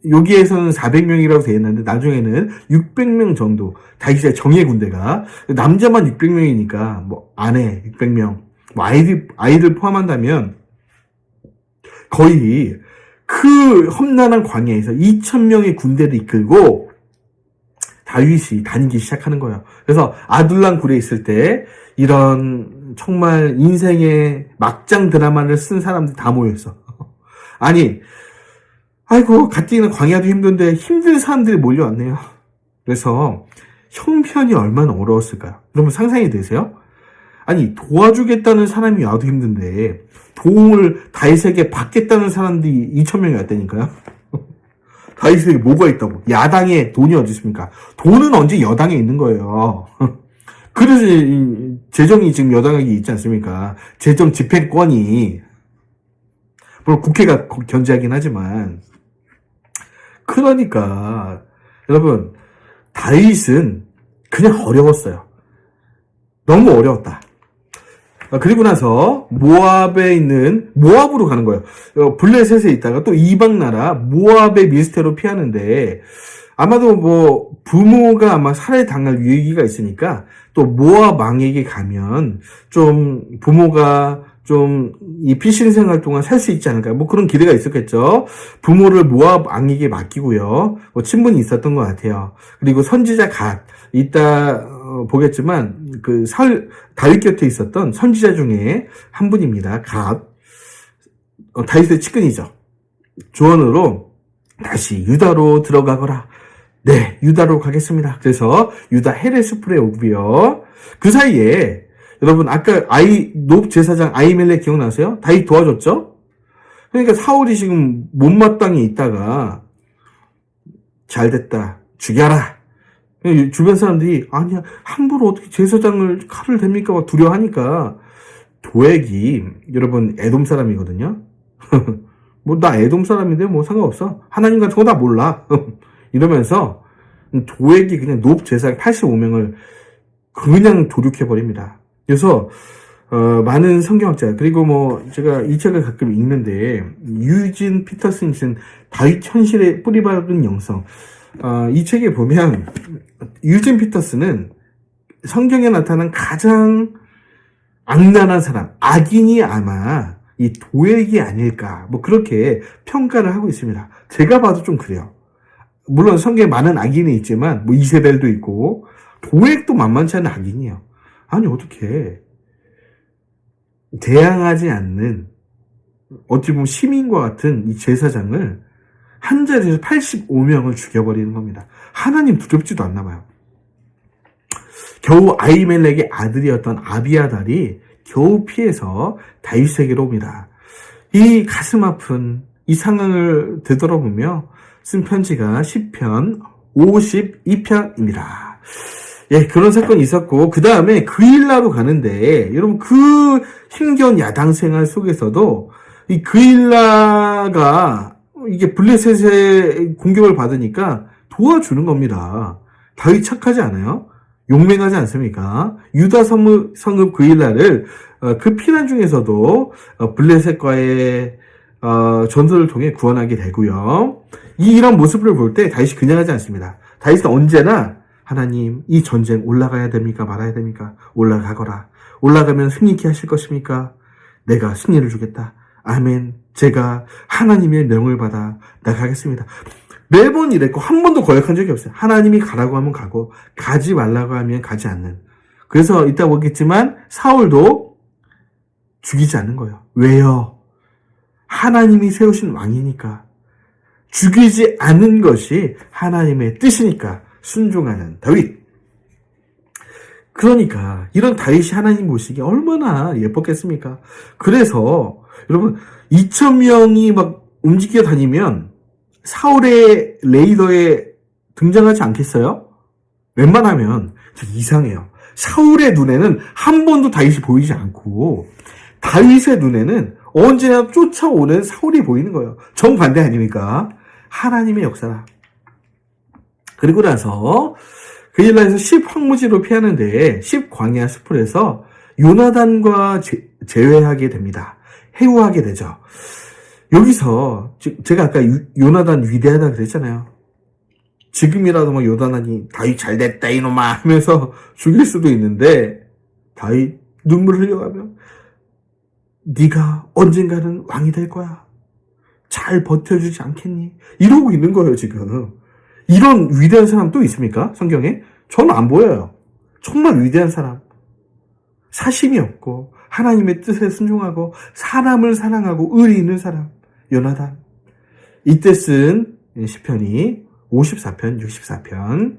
여기에서는 400명이라고 되어 있는데, 나중에는 600명 정도, 다윗의 정예 군대가, 남자만 600명이니까, 뭐, 아내 600명, 뭐, 아이들 포함한다면, 거의 그 험난한 광야에서 2,000명의 군대를 이끌고 다윗이 다니기 시작하는 거예요. 그래서 아둘람 굴에 있을 때 이런 정말 인생의 막장 드라마를 쓴 사람들이 다 모였어. 아니, 아이고, 가뜩이나 광야도 힘든데 힘든 사람들이 몰려왔네요. 그래서 형편이 얼마나 어려웠을까요? 여러분 상상이 되세요? 아니, 도와주겠다는 사람이 와도 힘든데 도움을 다윗에게 받겠다는 사람들이 2,000명이 왔다니까요. 다윗에게 뭐가 있다고? 야당에 돈이 어디 있습니까? 돈은 언제 여당에 있는 거예요. 그래서 재정이 지금 여당에 있지 않습니까? 재정 집행권이, 물론 국회가 견제하긴 하지만. 그러니까 여러분, 다윗은 그냥 어려웠어요. 너무 어려웠다. 그리고 나서 모압으로 가는 거예요. 블레셋에 있다가 또 이방 나라 모압의 밀스테로 피하는데, 아마도 뭐 부모가 아마 살해당할 위기가 있으니까 또 모압 왕에게 가면 좀 부모가 좀 이 피신 생활 동안 살 수 있지 않을까, 뭐 그런 기대가 있었겠죠. 부모를 모압 왕에게 맡기고요. 뭐 친분이 있었던 것 같아요. 그리고 선지자 갓, 이따 보겠지만 다윗 곁에 있었던 선지자 중에 한 분입니다. 갓, 다윗의 측근이죠. 조언으로 다시 유다로 들어가거라. 네, 유다로 가겠습니다. 그래서 유다 헤레스풀에 오고요. 그 사이에 여러분, 아까 높 제사장 아히멜렉 기억나세요? 다윗 도와줬죠? 그러니까 사울이 지금 못마땅히 있다가 잘됐다, 죽여라. 주변 사람들이 아니야, 함부로 어떻게 제사장을 칼을 댑니까? 막 두려워하니까, 도액이 여러분 에돔 사람이거든요. 뭐 나 에돔 사람인데 뭐 상관없어. 하나님 같은 거 다 몰라. 이러면서 도액이 그냥 높 제사장 85명을 그냥 도륙해버립니다. 그래서 많은 성경학자, 그리고 뭐 제가 이 책을 가끔 읽는데 유진 피터슨이 쓴 다윗 현실에 뿌리박은 영성, 이 책에 보면 유진 피터슨은 성경에 나타난 가장 악랄한 사람, 악인이 아마 이 도액이 아닐까, 뭐 그렇게 평가를 하고 있습니다. 제가 봐도 좀 그래요. 물론 성경에 많은 악인이 있지만 뭐 이세벨도 있고, 도액도 만만치 않은 악인이에요. 아니, 어떻게 대항하지 않는, 어찌 보면 시민과 같은 이 제사장을 한 자리에서 85명을 죽여버리는 겁니다. 하나님 두렵지도 않나 봐요. 겨우 아히멜렉의 아들이었던 아비아달이 겨우 피해서 다윗에게로 옵니다. 이 가슴 아픈 이 상황을 되돌아보며 쓴 편지가 시편 52편입니다. 예, 그런 사건이 있었고, 그 다음에 그일라로 가는데, 여러분, 그 힘겨운 야당 생활 속에서도, 이 그일라가, 이게 블레셋의 공격을 받으니까 도와주는 겁니다. 다윗 착하지 않아요? 용맹하지 않습니까? 유다 성읍 그일라를, 그 피난 중에서도, 블레셋과의, 전투를 통해 구원하게 되고요. 이런 모습을 볼 때 다윗이 그냥 하지 않습니다. 다윗은 언제나 하나님, 이 전쟁 올라가야 됩니까? 말아야 됩니까? 올라가거라. 올라가면 승리케 하실 것입니까? 내가 승리를 주겠다. 아멘. 제가 하나님의 명을 받아 나가겠습니다. 매번 이랬고 한 번도 거역한 적이 없어요. 하나님이 가라고 하면 가고 가지 말라고 하면 가지 않는. 그래서 이따 보겠지만 사울도 죽이지 않는 거예요. 왜요? 하나님이 세우신 왕이니까. 죽이지 않는 것이 하나님의 뜻이니까 순종하는 다윗. 그러니까 이런 다윗이 하나님 모시기 얼마나 예뻤겠습니까? 그래서 여러분 2,000명이 막 움직여 다니면 사울의 레이더에 등장하지 않겠어요? 웬만하면 이상해요. 사울의 눈에는 한 번도 다윗이 보이지 않고 다윗의 눈에는 언제나 쫓아오는 사울이 보이는 거예요. 정반대 아닙니까? 하나님의 역사라. 그리고 나서 그일라에서 10황무지로 피하는데 10광야 숲을에서 요나단과 재회하게 됩니다. 해우하게 되죠. 여기서 제가 아까 요나단 위대하다 그랬잖아요. 지금이라도 뭐 요나단이 다윗 잘됐다 이놈아 하면서 죽일 수도 있는데 다윗 눈물 흘려가며 네가 언젠가는 왕이 될 거야. 잘 버텨주지 않겠니? 이러고 있는 거예요 지금. 이런 위대한 사람 또 있습니까? 성경에? 저는 안 보여요. 정말 위대한 사람. 사심이 없고 하나님의 뜻에 순종하고 사람을 사랑하고 의리 있는 사람. 요나단. 이때 쓴 시편이 54편, 64편.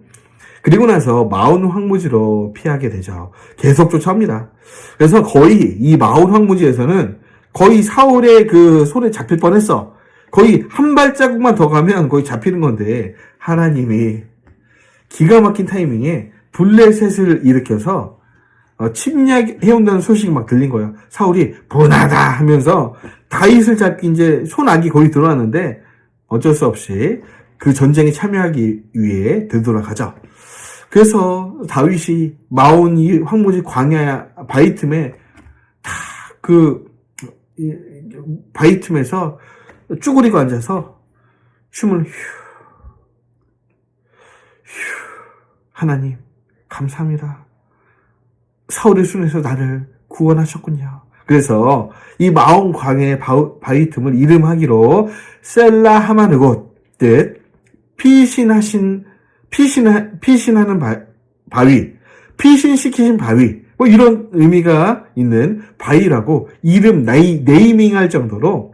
그리고 나서 마온 황무지로 피하게 되죠. 계속 쫓아옵니다. 그래서 거의 이 마온 황무지에서는 거의 사울의 그 손에 잡힐 뻔했어. 거의 한 발자국만 더 가면 거의 잡히는 건데 하나님이 기가 막힌 타이밍에 블레셋을 일으켜서 침략해온다는 소식이 막 들린 거예요. 사울이 분하다 하면서 다윗을 잡기 이제 손아귀 거의 들어왔는데 어쩔 수 없이 그 전쟁에 참여하기 위해 되돌아가죠. 그래서 다윗이 마온 이 황무지 광야 바위 틈에 다 그 바위 틈에서 쭈그리고 앉아서 숨을 하나님 감사합니다. 사울의 손에서 나를 구원하셨군요. 그래서 이 마온 광야의 바위 틈을 이름하기로 셀라 하마느곳 뜻 피신하는 바위, 피신시키신 바위, 뭐 이런 의미가 있는 바위라고 이름 네이밍할 정도로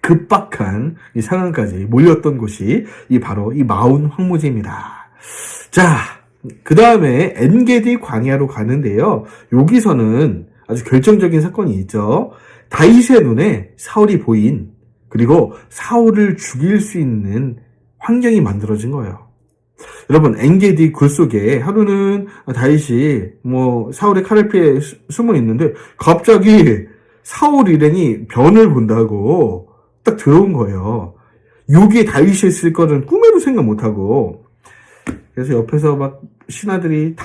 급박한 이 상황까지 몰렸던 곳이 바로 이 마온 황무지입니다. 자, 그 다음에 엔게디 광야로 가는데요. 여기서는 아주 결정적인 사건이 있죠. 다윗의 눈에 사울이 보인, 그리고 사울을 죽일 수 있는 환경이 만들어진 거예요. 여러분, 엔게디 굴 속에 하루는 다윗이 사울의 칼을 피해 숨어 있는데 갑자기 사울 일행이 변을 본다고 딱 들어온 거예요. 여기에 다윗이 있을 거는 꿈에도 생각 못하고. 그래서 옆에서 막 신하들이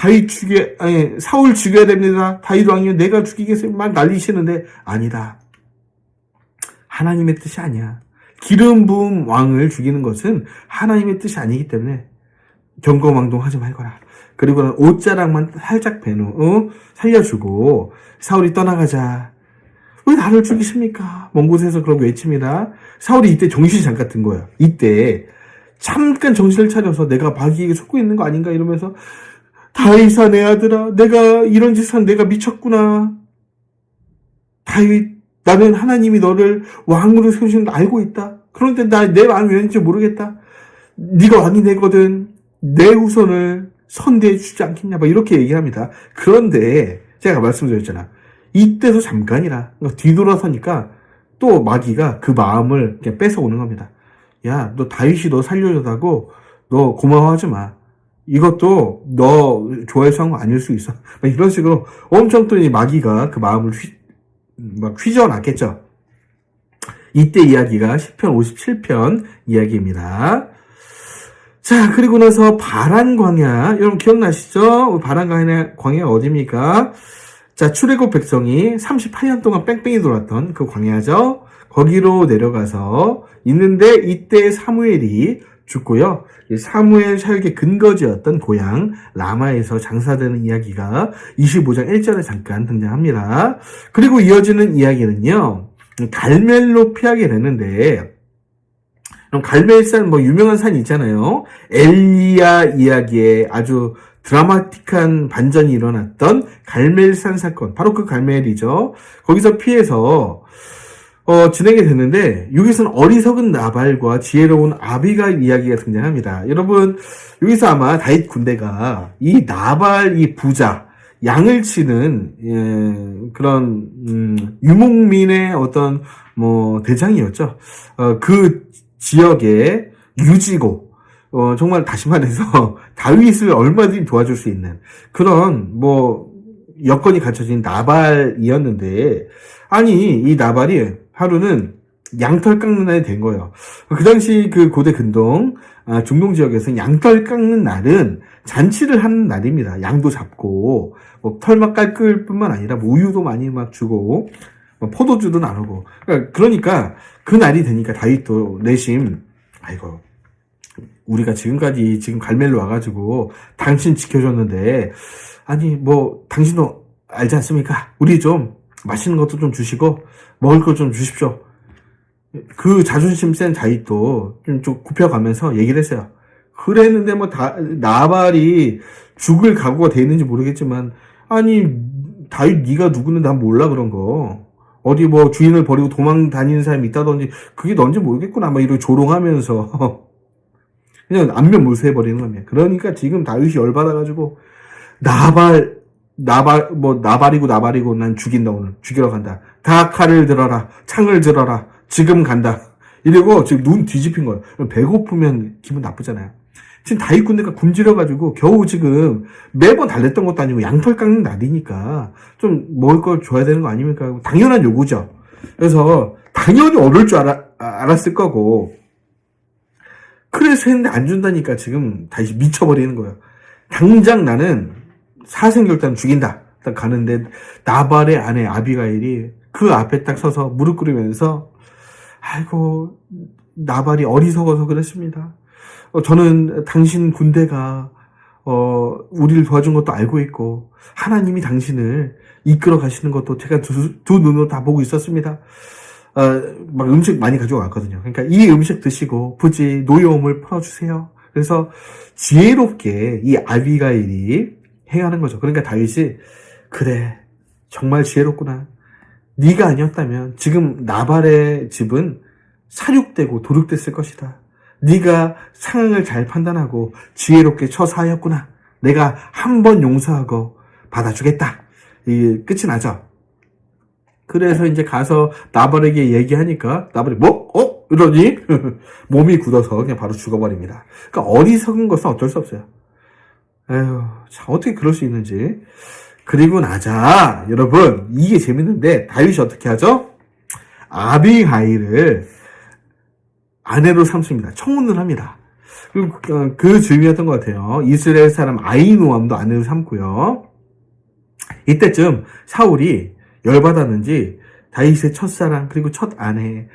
사울 죽여야 됩니다. 다윗 왕이요, 내가 죽이겠어요. 막 난리시는데 아니다. 하나님의 뜻이 아니야. 기름 부은 왕을 죽이는 것은 하나님의 뜻이 아니기 때문에 경거망동하지 말거라. 그리고는 옷자락만 살짝 살려주고 사울이 떠나가자. 왜 나를 죽이십니까? 먼 곳에서 그러고 외칩니다. 사울이 이때 정신이 잠깐 든 거예요. 이때 잠깐 정신을 차려서 내가 마귀에게 속고 있는 거 아닌가 이러면서 다윗아 내 아들아, 내가 이런 짓을 한 내가 미쳤구나. 다윗, 나는 하나님이 너를 왕으로 세우신 걸 알고 있다. 그런데 내 왕이 왠지 모르겠다. 네가 왕이 되거든 내 후손을 선대해 주지 않겠냐. 막 이렇게 얘기합니다. 그런데 제가 말씀드렸잖아. 이때도 잠깐이라. 뒤돌아서니까 또 마귀가 그 마음을 그냥 뺏어오는 겁니다. 야, 너 다윗이 너 살려줬다고 너 고마워하지 마. 이것도 너 좋아해서 한 거 아닐 수 있어. 막 이런 식으로 엄청 또 이 마귀가 그 마음을 휘저어놨겠죠. 이때 이야기가 시편 57편 이야기입니다. 자, 그리고 나서 바란 광야, 여러분 기억나시죠? 바란 광야 어디입니까? 자, 출애굽 백성이 38년 동안 뺑뺑이 돌았던 그 광야죠. 거기로 내려가서 있는데 이때 사무엘이 죽고요. 사무엘 사역의 근거지였던 고향 라마에서 장사되는 이야기가 25장 1절에 잠깐 등장합니다. 그리고 이어지는 이야기는요. 갈멜로 피하게 되는데 갈멜산 유명한 산이 있잖아요. 엘리야 이야기에 아주 드라마틱한 반전이 일어났던 갈멜산 사건, 바로 그 갈멜이죠. 거기서 피해서 지내게 됐는데 여기서는 어리석은 나발과 지혜로운 아비가일 이야기가 등장합니다. 여러분, 여기서 아마 다윗 군대가 이 나발 이 부자 양을 치는 그런 유목민의 어떤 대장이었죠. 그 지역의 유지고 정말 다시 말해서 다윗을 얼마든지 도와줄 수 있는 그런 여건이 갖춰진 나발이었는데, 아니 이 나발이 하루는 양털 깎는 날이 된 거예요. 그 당시 그 고대 근동 중동 지역에서는 양털 깎는 날은 잔치를 하는 날입니다. 양도 잡고 털만 깎을 뿐만 아니라 우유도 많이 막 주고 포도주도 나누고. 그러니까 그 날이 되니까 다윗도 내심 아이고 우리가 지금까지 지금 갈멜로 와가지고 당신 지켜줬는데, 아니 당신도 알지 않습니까? 우리 좀 맛있는 것도 좀 주시고 먹을 것 좀 주십시오. 그 자존심 센 다윗도 좀 굽혀가면서 얘기를 했어요. 그랬는데 나발이 죽을 각오가 돼 있는지 모르겠지만, 아니 다윗 네가 누구는 난 몰라 그런 거. 어디 주인을 버리고 도망 다니는 사람이 있다든지 그게 넌지 모르겠구나 이러고 조롱하면서 그냥 안면 몰수해버리는 겁니다. 그러니까 지금 다윗이 열받아가지고 나발이고 난 죽인다, 오늘 죽이러 간다. 다 칼을 들어라, 창을 들어라, 지금 간다. 이러고 지금 눈 뒤집힌 거예요. 배고프면 기분 나쁘잖아요. 지금 다윗 군대가 굶주려가지고 겨우 지금 매번 달랬던 것도 아니고 양털 깎는 날이니까 좀 먹을 걸 줘야 되는 거 아닙니까? 당연한 요구죠. 그래서 당연히 어려울 줄 알았을 거고, 그래서 했는데 안 준다니까 지금 다시 미쳐버리는 거예요. 당장 나는 사생결단 죽인다. 딱 가는데 나발의 아내 아비가일이 그 앞에 딱 서서 무릎 꿇으면서 아이고 나발이 어리석어서 그랬습니다. 저는 당신 군대가 우리를 도와준 것도 알고 있고 하나님이 당신을 이끌어 가시는 것도 제가 두 눈으로 다 보고 있었습니다. 막 음식 많이 가져왔거든요. 그러니까 이 음식 드시고 부지 노여움을 풀어주세요. 그래서 지혜롭게 이 아비가일이 행하는 거죠. 그러니까 다윗이 그래 정말 지혜롭구나. 네가 아니었다면 지금 나발의 집은 사륙되고 도륙됐을 것이다. 네가 상황을 잘 판단하고 지혜롭게 처사하였구나. 내가 한 번 용서하고 받아주겠다. 이 끝이 나죠. 그래서 이제 가서 나발에게 얘기하니까 나발이 이러니 몸이 굳어서 그냥 바로 죽어버립니다. 그러니까 어리석은 것은 어쩔 수 없어요. 에휴, 참 어떻게 그럴 수 있는지. 그리고 나자 여러분 이게 재밌는데 다윗이 어떻게 하죠? 아비가일을 아내로 삼습니다. 청혼을 합니다. 그 즈음이었던 것 같아요. 이스라엘 사람 아히노암도 아내로 삼고요. 이때쯤 사울이 열받았는지 다윗의 첫사랑 그리고 첫 아내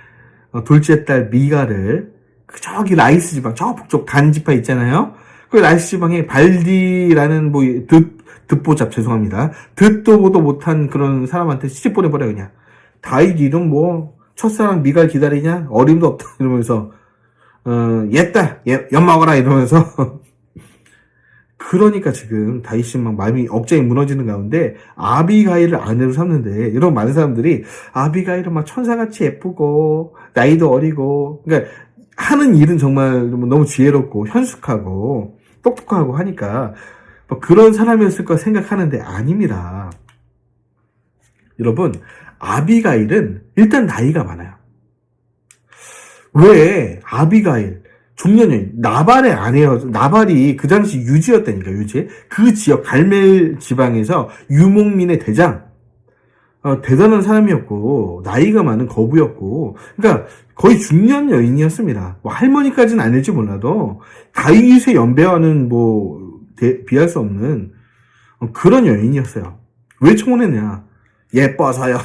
둘째 딸 미가를 저기 라이스 지방 저 북쪽 단 지파 있잖아요. 그 라이스 지방에 발디라는 듣보잡 죄송합니다. 듣도 보도 못한 그런 사람한테 시집 보내버려 그냥. 다윗 이름 첫사랑 미갈 기다리냐? 어림도 없다 이러면서 옛다 엿먹어라 이러면서 그러니까 지금 다윗이 막 마음이 억장이 무너지는 가운데 아비가일을 아내로 삼는데, 이런 많은 사람들이 아비가일은 막 천사같이 예쁘고 나이도 어리고 그러니까 하는 일은 정말 너무 지혜롭고 현숙하고 똑똑하고 하니까 그런 사람이었을 거 생각하는데 아닙니다. 여러분 아비가일은 일단 나이가 많아요. 왜 아비가일 중년여인 나발의 아내여서, 나발이 그 당시 유지였다니까. 유지 그 지역 갈멜 지방에서 유목민의 대장, 대단한 사람이었고 나이가 많은 거부였고, 그러니까 거의 중년 여인이었습니다. 할머니까지는 아닐지 몰라도 다윗의 연배와는 비할 수 없는 그런 여인이었어요. 왜 청혼했냐? 예뻐서요.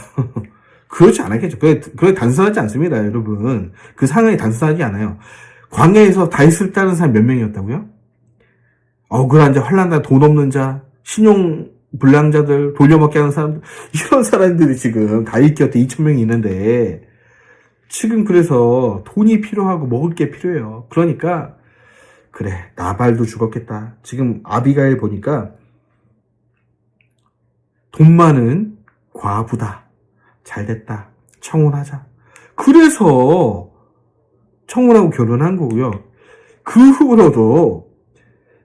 그렇지 않았겠죠. 그게 단순하지 않습니다, 여러분. 그 상황이 단순하지 않아요. 광야에서 다윗을 따르는 사람 몇 명이었다고요? 억울한 자, 환난 자, 돈 없는 자, 신용 불량자들, 돌려먹게 하는 사람들, 이런 사람들이 지금 다윗 곁에 2,000명이 있는데, 지금 그래서 돈이 필요하고 먹을 게 필요해요. 그러니까 그래 나발도 죽었겠다. 지금 아비가일 보니까 돈 많은 과부다. 잘됐다. 청혼하자. 그래서 청혼하고 결혼한 거고요. 그 후로도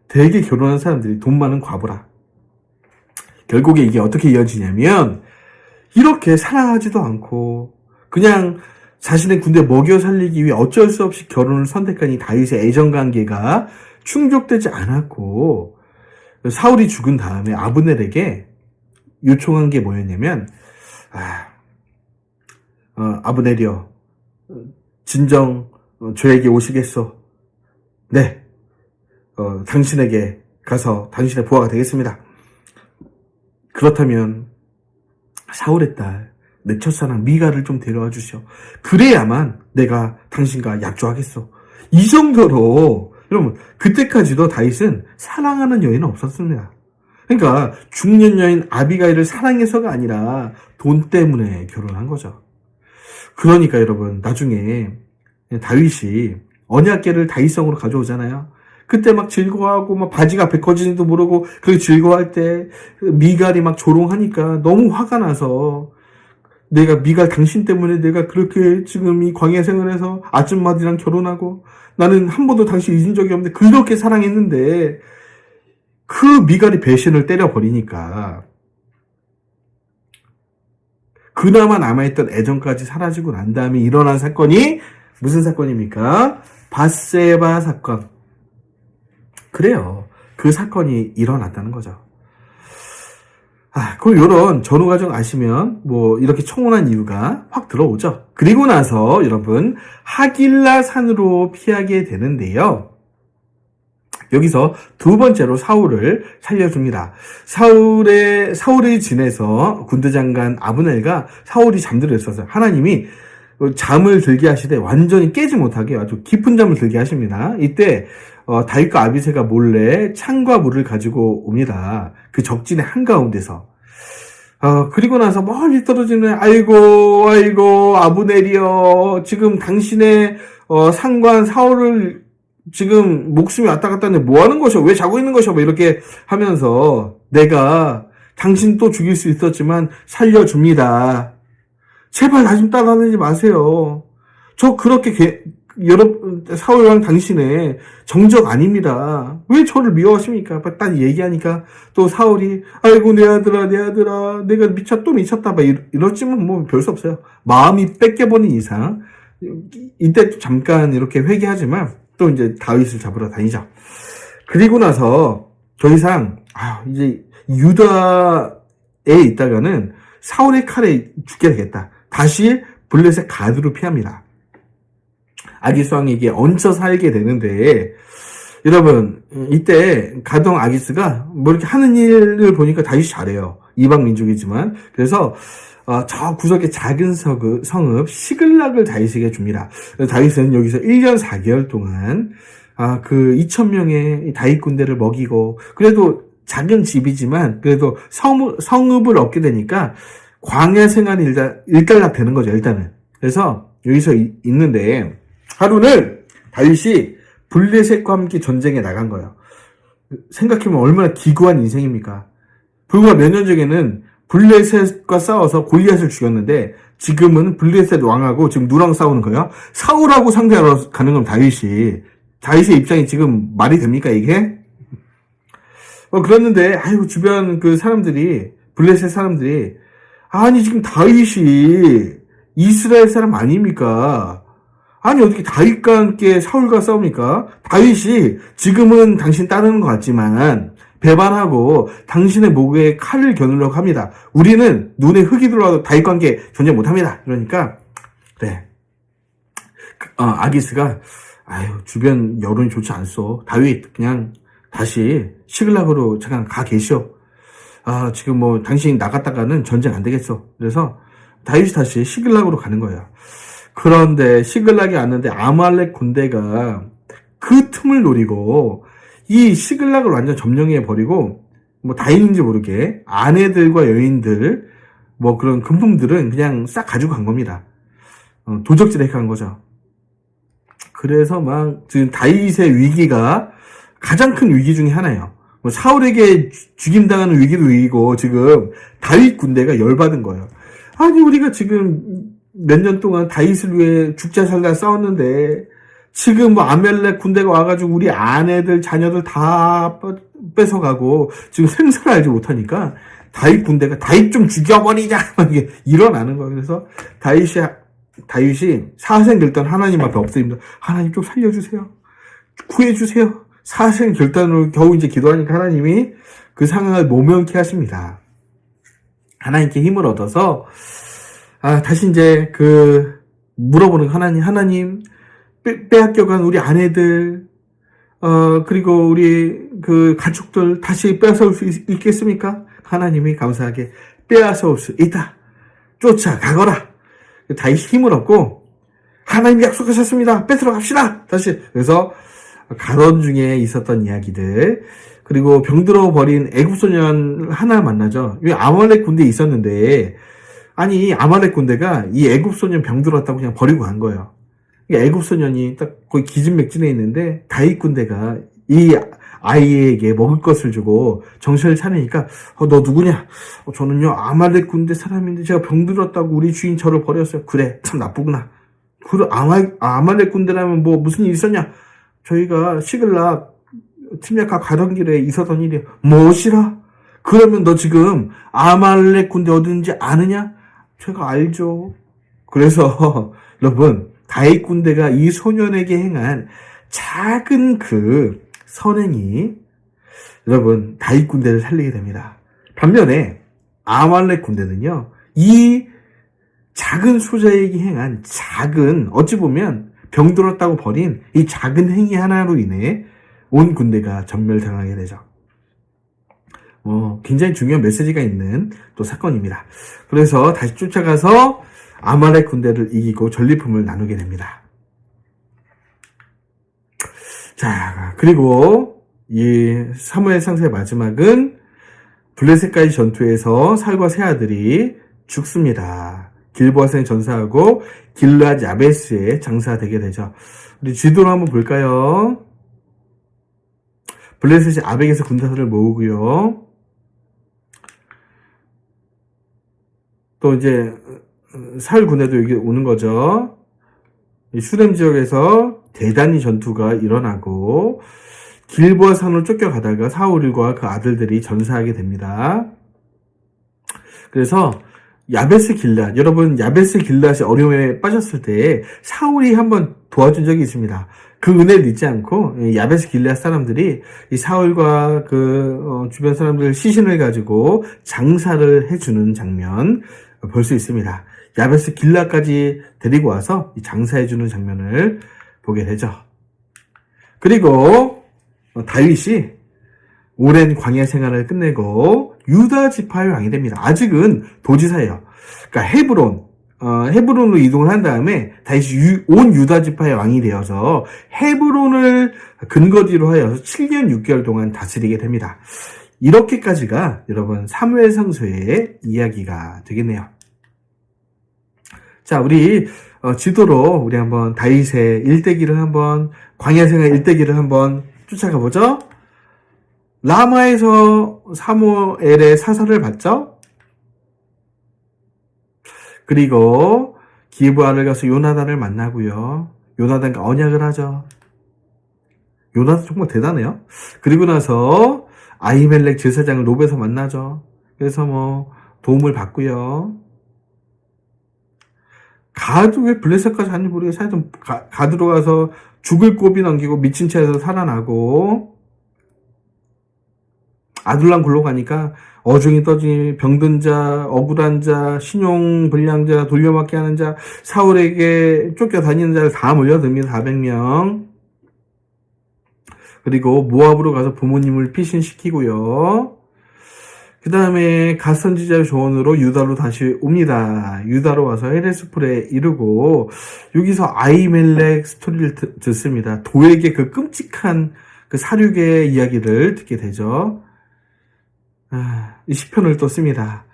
되게 결혼한 사람들이 돈 많은 과부라. 결국에 이게 어떻게 이어지냐면, 이렇게 사랑하지도 않고 그냥 자신의 군대 먹여 살리기 위해 어쩔 수 없이 결혼을 선택한 이 다윗의 애정관계가 충족되지 않았고, 사울이 죽은 다음에 아브넬에게 요청한 게 뭐였냐면, 아브넬이여, 진정 저에게 오시겠소. 네, 당신에게 가서 당신의 부하가 되겠습니다. 그렇다면 사울의 딸, 내 첫사랑 미가를 좀 데려와 주시오. 그래야만 내가 당신과 약조하겠소. 이 정도로, 여러분, 그때까지도 다윗은 사랑하는 여인은 없었습니다. 그러니까 중년 여인 아비가일을 사랑해서가 아니라 돈 때문에 결혼한 거죠. 그러니까 여러분, 나중에 다윗이 언약궤를 다윗성으로 가져오잖아요. 그때 막 즐거워하고 막 바지가 벗겨지지도 모르고 그 즐거워할 때 미갈이 막 조롱하니까 너무 화가 나서, 내가 미갈 당신 때문에 내가 그렇게 지금 이 광야 생활에서 아줌마들이랑 결혼하고 나는 한 번도 당신 잊은 적이 없는데 그렇게 사랑했는데, 그 미갈이 배신을 때려버리니까 그나마 남아있던 애정까지 사라지고 난 다음에 일어난 사건이 무슨 사건입니까? 밧세바 사건. 그래요. 그 사건이 일어났다는 거죠. 그럼 요런 전후 과정 아시면 뭐 이렇게 청혼한 이유가 확 들어오죠. 그리고 나서 여러분 하길라 산으로 피하게 되는데요. 여기서 두 번째로 사울을 살려줍니다. 사울이 지내서 군대장관 아브넬과 사울이 잠들어 있어서 하나님이 잠을 들게 하시되 완전히 깨지 못하게 아주 깊은 잠을 들게 하십니다. 이때 다윗과 아비새가 몰래 창과 물을 가지고 옵니다. 그 적진의 한가운데서. 그리고 나서 멀리 떨어지는 아이고 아브넬이여, 지금 당신의 상관 사울을 지금 목숨이 왔다 갔다 하는데 뭐 하는 것이오? 왜 자고 있는 것이오? 뭐 이렇게 하면서 내가 당신 또 죽일 수 있었지만 살려줍니다. 제발 나 좀 따라다니지 마세요. 저 그렇게 여러분 사울왕 당신의 정적 아닙니다. 왜 저를 미워하십니까? 딱 얘기하니까 또 사울이 아이고 내 아들아 내가 미쳤다 막 이렇지만 뭐 별 수 없어요. 마음이 뺏겨버린 이상 이때 잠깐 이렇게 회개하지만 또 이제 다윗을 잡으러 다니죠. 그리고 나서 더 이상 이제 유다에 있다가는 사울의 칼에 죽게 되겠다. 다시 블레셋 가드로 피합니다. 아기스 왕에게 얹혀 살게 되는데, 여러분 이때 가동 아기스가 뭐 이렇게 하는 일을 보니까 다윗이 잘해요. 이방 민족이지만. 그래서 저 구석의 작은 성읍 시글락을 다윗에게 줍니다. 다윗은 여기서 1년 4개월 동안 그 2,000명의 다윗 군대를 먹이고, 그래도 작은 집이지만 그래도 성읍을 얻게 되니까 광야 생활이 일단락 되는 거죠, 일단은. 그래서 여기서 있는데 하루는 다윗이 블레셋과 함께 전쟁에 나간 거예요. 생각해보면 얼마나 기구한 인생입니까? 불과 몇 년 전에는 블레셋과 싸워서 골리앗을 죽였는데 지금은 블레셋 왕하고 지금 누구랑 싸우는 거예요? 사울하고 상대하러 가는 건 다윗의 입장이 지금 말이 됩니까, 이게? 그랬는데 주변 그 사람들이, 블레셋 사람들이, 아니 지금 다윗이 이스라엘 사람 아닙니까? 아니 어떻게 다윗과 함께 사울과 싸웁니까? 다윗이 지금은 당신 따르는 것 같지만 배반하고 당신의 목에 칼을 겨누려고 합니다. 우리는 눈에 흙이 들어와도 다윗과 함께 전쟁 못합니다. 그러니까 그래, 아기스가 주변 여론이 좋지 않소. 다윗 그냥 다시 시글락으로 잠깐 가 계시오. 지금 뭐 당신이 나갔다가는 전쟁 안 되겠어. 그래서 다윗이 다시 시글락으로 가는 거예요. 그런데 시글락이 왔는데 아말렉 군대가 그 틈을 노리고 이 시글락을 완전 점령해 버리고, 뭐 다행인지 모르게 아내들과 여인들 뭐 그런 금품들은 그냥 싹 가지고 간 겁니다. 도적질에 간 거죠. 그래서 막 지금 다윗의 위기가 가장 큰 위기 중에 하나예요. 뭐 사울에게 죽임당하는 위기도 위기고 지금 다윗 군대가 열받은 거예요. 아니 우리가 지금 몇 년 동안 다윗을 위해 죽자 살다 싸웠는데 지금 뭐 아멜렉 군대가 와가지고 우리 아내들 자녀들 다 뺏어가고 지금 생사를 알지 못하니까 다윗 군대가 다윗 좀 죽여버리자 막 이게 일어나는 거예요. 그래서 다윗이 다윗이 사생결단 하나님 앞에 엎드립니다. 하나님 좀 살려주세요. 구해주세요. 사생결단으로 겨우 이제 기도하니까 하나님이 그 상황을 모면케 하십니다. 하나님께 힘을 얻어서 다시 이제 물어보는 하나님 빼앗겨간 우리 아내들 그리고 우리 가족들 다시 빼앗아올 수 있겠습니까? 하나님이 감사하게 빼앗아올 수 있다. 쫓아가거라. 다윗이 힘을 얻고 하나님 약속하셨습니다. 뺏으러 갑시다. 다시. 그래서 가던 중에 있었던 이야기들, 그리고 병들어 버린 애굽 소년 하나 만나죠. 이 아말렉 군대에 있었는데, 아니 아말렉 군대가 이 애굽 소년 병들었다고 그냥 버리고 간 거예요. 애굽 소년이 딱 거의 기진맥진해 있는데 다윗 군대가 이 아이에게 먹을 것을 주고 정신을 차리니까 너 누구냐? 저는요 아말렉 군대 사람인데 제가 병들었다고 우리 주인 저를 버렸어요. 그래 참 나쁘구나. 아말렉 군대라면 뭐 무슨 일 있었냐? 저희가 시글락 팀약과 가던 길에 있었던 일이에요. 무엇이라? 그러면 너 지금 아말렉 군대 어딘지 아느냐? 제가 알죠. 그래서 여러분 다윗 군대가 이 소년에게 행한 작은 선행이 여러분 다윗 군대를 살리게 됩니다. 반면에 아말렉 군대는요 이 작은 소자에게 행한 어찌 보면 병들었다고 버린 이 작은 행위 하나로 인해 온 군대가 전멸당하게 되죠. 굉장히 중요한 메시지가 있는 또 사건입니다. 그래서 다시 쫓아가서 아말렉 군대를 이기고 전리품을 나누게 됩니다. 자, 그리고 이 사무엘 상서의 마지막은 블레셋과의 전투에서 사울과 세 아들이 죽습니다. 길보아산에 전사하고 길르앗 야베스에 장사되게 되죠. 우리 지도로 한번 볼까요? 블레셋이 아벡에서 군사들을 모으고요. 또 이제 사울 군대도 여기 오는 거죠. 슈뎀 지역에서 대단히 전투가 일어나고 길보아 산으로 쫓겨가다가 사울과 그 아들들이 전사하게 됩니다. 그래서 야베스 길앗, 여러분 야베스 길앗이 어려움에 빠졌을 때 사울이 한번 도와준 적이 있습니다. 그 은혜를 잊지 않고 야베스 길앗 사람들이 이 사울과 주변 사람들 시신을 가지고 장사를 해주는 장면 볼 수 있습니다. 야베스 길앗까지 데리고 와서 장사해주는 장면을 보게 되죠. 그리고 다윗이 오랜 광야 생활을 끝내고 유다 지파의 왕이 됩니다. 아직은 도지사예요. 그러니까 헤브론으로 이동을 한 다음에 다윗이 온 유다 지파의 왕이 되어서 헤브론을 근거지로 하여서 7년 6개월 동안 다스리게 됩니다. 이렇게까지가 여러분 사무엘 상서의 이야기가 되겠네요. 자, 우리 지도로 우리 한번 다윗의 일대기를 광야 생활 일대기를 한번 쫓아가 보죠. 라마에서 사무엘의 사사를 받죠. 그리고 기브아를 가서 요나단을 만나고요. 요나단과 언약을 하죠. 요나단 정말 대단해요. 그리고 나서 아히멜렉 제사장을 노베에서 만나죠. 그래서 도움을 받고요. 가드 왜 블레셋까지 하는지 모르겠어요. 하여튼 가드로 가서 죽을 고비 넘기고 미친 채에서 살아나고, 아둘람 굴러 가니까 어중이 떠지 병든 자, 억울한 자, 신용불량자, 돌려막기 하는 자, 사울에게 쫓겨다니는 자를 다 몰려듭니다. 400명. 그리고 모압으로 가서 부모님을 피신시키고요. 그 다음에 갓 선지자의 조언으로 유다로 다시 옵니다. 유다로 와서 헤레스풀에 이르고 여기서 아히멜렉 스토리를 듣습니다. 도에게 그 끔찍한 그 사륙의 이야기를 듣게 되죠. 이 시편을 또 씁니다.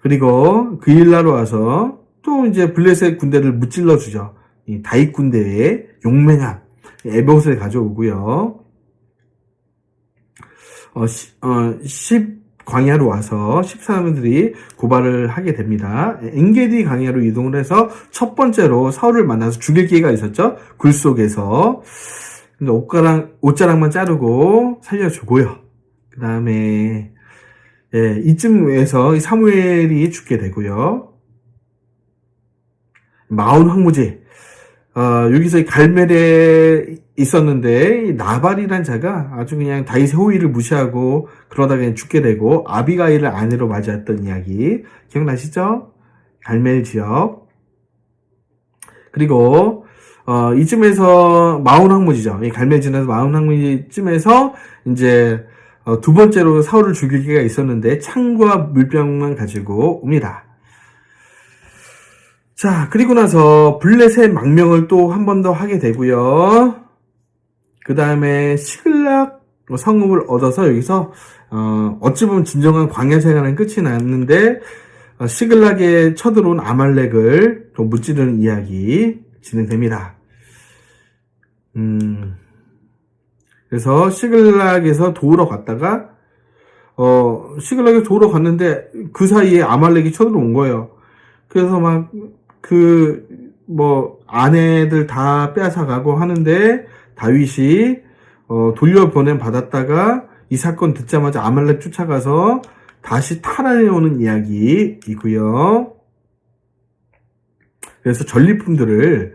그리고 그일라로 와서 또 이제 블레셋 군대를 무찔러 주죠. 이 다윗 군대의 용맹함 에봇을 가져오고요. 10 광야로 와서 14사람들이 고발을 하게 됩니다. 엔게디 광야로 이동을 해서 첫 번째로 사울을 만나서 죽일 기회가 있었죠. 굴 속에서. 근데 옷자락만 자르고 살려주고요. 그 다음에 이쯤에서 사무엘이 죽게 되고요. 마온 황무지. 여기서 이 갈멜에 있었는데, 이 나발이란 자가 아주 그냥 다윗의 호의를 무시하고, 그러다 그냥 죽게 되고, 아비가일을 아내로 맞이했던 이야기. 기억나시죠? 갈멜 지역. 그리고, 이쯤에서 마온 황무지죠. 이 갈멜 지나서 마온 황무지쯤에서, 이제, 두 번째로 사울을 죽일 기회가 있었는데, 창과 물병만 가지고 옵니다. 자, 그리고 나서 블레셋 망명을 또 한 번 더 하게 되고요. 그 다음에 시글락 성읍을 얻어서 여기서 어찌 보면 진정한 광야 생활은 끝이 났는데 시글락에 쳐들어온 아말렉을 또 무찌르는 이야기 진행됩니다. 그래서 시글락에서 도우러 갔다가 시글락에서 도우러 갔는데 그 사이에 아말렉이 쳐들어온 거예요. 그래서 막 아내들 다 빼앗아가고 하는데, 다윗이, 돌려보냄 받았다가, 이 사건 듣자마자 아말렉 쫓아가서 다시 탈환해오는 이야기이고요. 그래서 전리품들을,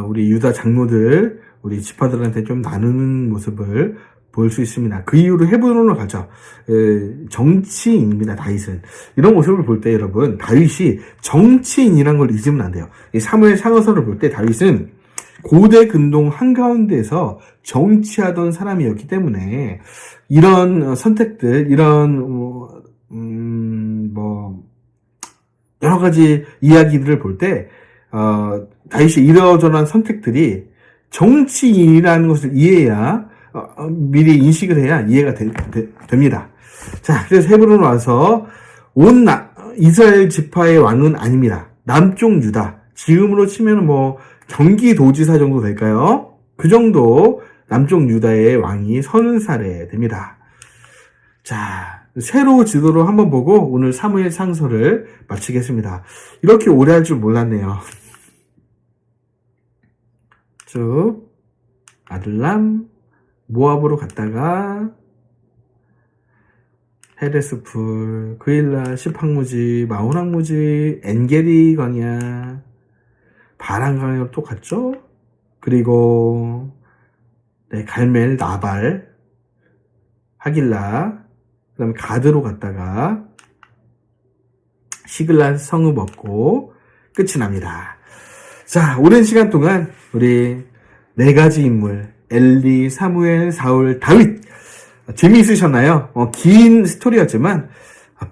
우리 유다 장로들, 우리 지파들한테 좀 나누는 모습을 볼 수 있습니다. 그 이후로 헤브론으로 가죠. 정치인입니다, 다윗은. 이런 모습을 볼 때 여러분, 다윗이 정치인이란 걸 잊으면 안 돼요. 이 사무엘 상하서를 볼 때 다윗은 고대 근동 한가운데에서 정치하던 사람이었기 때문에 이런 선택들, 이런 여러 가지 이야기들을 볼 때 다윗이 이러저러한 선택들이 정치인이라는 것을 이해해야 미리 인식을 해야 이해가 됩니다. 자, 그래서 헤브론 와서 이스라엘 지파의 왕은 아닙니다. 남쪽 유다. 지금으로 치면 경기도지사 정도 될까요? 그 정도 남쪽 유다의 왕이 30살에 됩니다. 자, 새로 지도로 한번 보고 오늘 사무엘 상서를 마치겠습니다. 이렇게 오래 할 줄 몰랐네요. 쭉 아들람 모압으로 갔다가 헤데스풀, 그일라, 십항무지, 마온항무지, 엔게리 광야, 바란 광야로 또 갔죠. 그리고 갈멜, 나발, 하길라, 그 다음에 가드로 갔다가 시글락 성읍 얻고 끝이 납니다. 자, 오랜 시간 동안 우리 4가지 인물 엘리, 사무엘, 사울, 다윗 재미있으셨나요? 긴 스토리였지만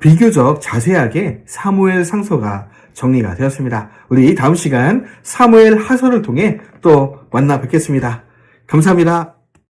비교적 자세하게 사무엘 상서가 정리가 되었습니다. 우리 다음 시간 사무엘 하서를 통해 또 만나 뵙겠습니다. 감사합니다.